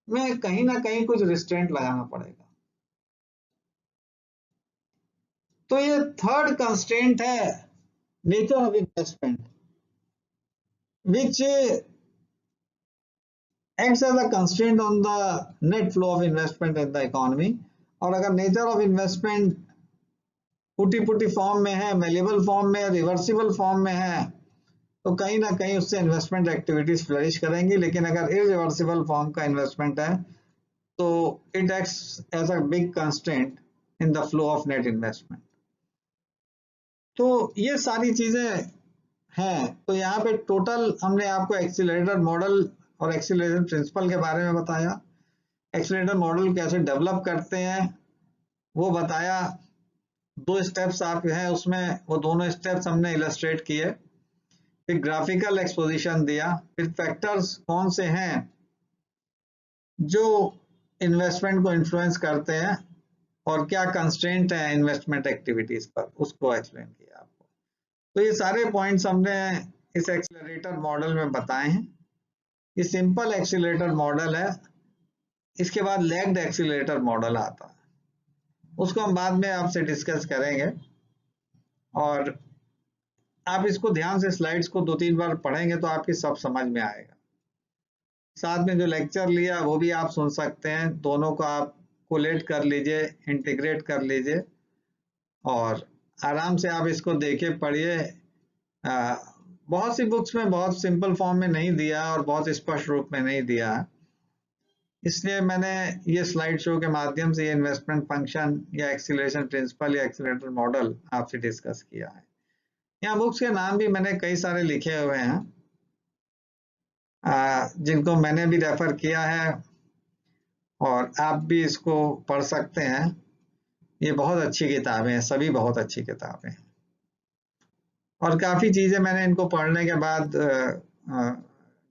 में कहीं ना कहीं कुछ रिस्ट्रेंट लगाना पड़ेगा। तो ये थर्ड कंस्ट्रेंट है, nature of investment, which acts as a constraint on the net flow of investment in the economy। और अगर nature of investment putty putty form में है, मेलेबल फॉर्म में, रिवर्सिबल फॉर्म में है, तो कहीं ना कहीं उससे इन्वेस्टमेंट एक्टिविटीज फ्लरिश करेंगी। लेकिन अगर इरिवर्सिबल फॉर्म का इन्वेस्टमेंट है तो it acts as a big constraint in the flow of net investment. तो ये सारी चीजें हैं। तो यहाँ पे टोटल हमने आपको एक्सीलरेटर मॉडल और एक्सीलरेशन प्रिंसिपल के बारे में बताया, एक्सीलरेटर मॉडल कैसे डेवलप करते हैं वो बताया, दो स्टेप्स आप हैं उसमें, वो दोनों स्टेप्स हमने इलस्ट्रेट किए, फिर ग्राफिकल एक्सपोजिशन दिया, फिर फैक्टर्स कौन से हैं जो इन्वेस्टमेंट को इन्फ्लुएंस करते हैं और क्या कंस्ट्रेंट है इन्वेस्टमेंट एक्टिविटीज पर, उसको एक्सप्लेन किया आपको। तो ये सारे पॉइंट्स हमने इस एक्सीलरेटर मॉडल में बताए हैं। ये सिंपल एक्सीलरेटर मॉडल है। इसके बाद लेग्ड एक्सीलरेटर मॉडल आता है, उसको हम बाद में आपसे डिस्कस करेंगे। और आप इसको ध्यान से स्लाइड्स को 2-3 बार पढ़ेंगे तो आपकी सब समझ में आएगा। साथ में जो लेक्चर लिया वो भी आप सुन सकते हैं, दोनों को आप कोलेट कर लीजिए, इंटीग्रेट कर लीजिए और आराम से आप इसको देखिए, पढ़िए। बहुत सी बुक्स में बहुत सिंपल फॉर्म में नहीं दिया और बहुत स्पष्ट रूप में नहीं दिया, इसलिए मैंने ये स्लाइड शो के माध्यम से ये इन्वेस्टमेंट फंक्शन या एक्सीलरेशन प्रिंसिपल या एक्सीलरेटर मॉडल आपसे डिस्कस किया है। यहाँ बुक्स के नाम भी मैंने कई सारे लिखे हुए हैं, जिनको मैंने भी रेफर किया है और आप भी इसको पढ़ सकते हैं। ये बहुत अच्छी किताबें हैं, सभी बहुत अच्छी किताबें हैं और काफ़ी चीज़ें मैंने इनको पढ़ने के बाद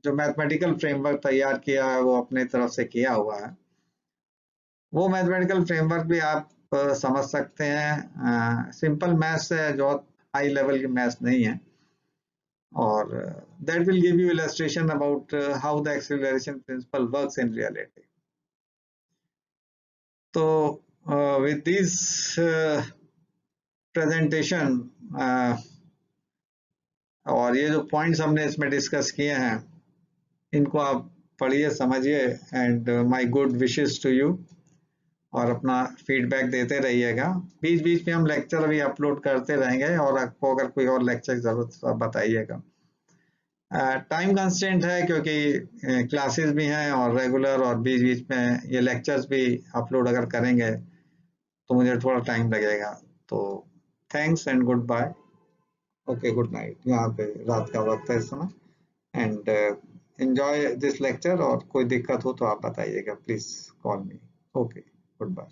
जो मैथमेटिकल फ्रेमवर्क तैयार किया है वो अपने तरफ से किया हुआ है। वो मैथमेटिकल फ्रेमवर्क भी आप समझ सकते हैं। सिंपल मैथ्स है, जो हाई लेवल की मैथ्स नहीं है, और that will give you illustration about how the acceleration principle works in reality. So with this presentation और ये जो पॉइंट्स हमने इसमें डिस्कस किए हैं, इनको आप पढ़िए, समझिए, and my good wishes to you. और अपना फीडबैक देते रहिएगा। बीच बीच में हम लेक्चर भी अपलोड करते रहेंगे और आपको अगर कोई और लेक्चर की जरूरत तो बताइएगा। टाइम कंस्टेंट है क्योंकि क्लासेस भी हैं और रेगुलर, और बीच बीच में ये लेक्चर्स भी अपलोड अगर करेंगे तो मुझे थोड़ा टाइम लगेगा। तो thanks and goodbye. Okay, good night. यहाँ पे रात का वक्त है इस समय। एंड एंजॉय दिस लेक्चर, और कोई दिक्कत हो तो आप बताइएगा, please call me. Okay, good bye.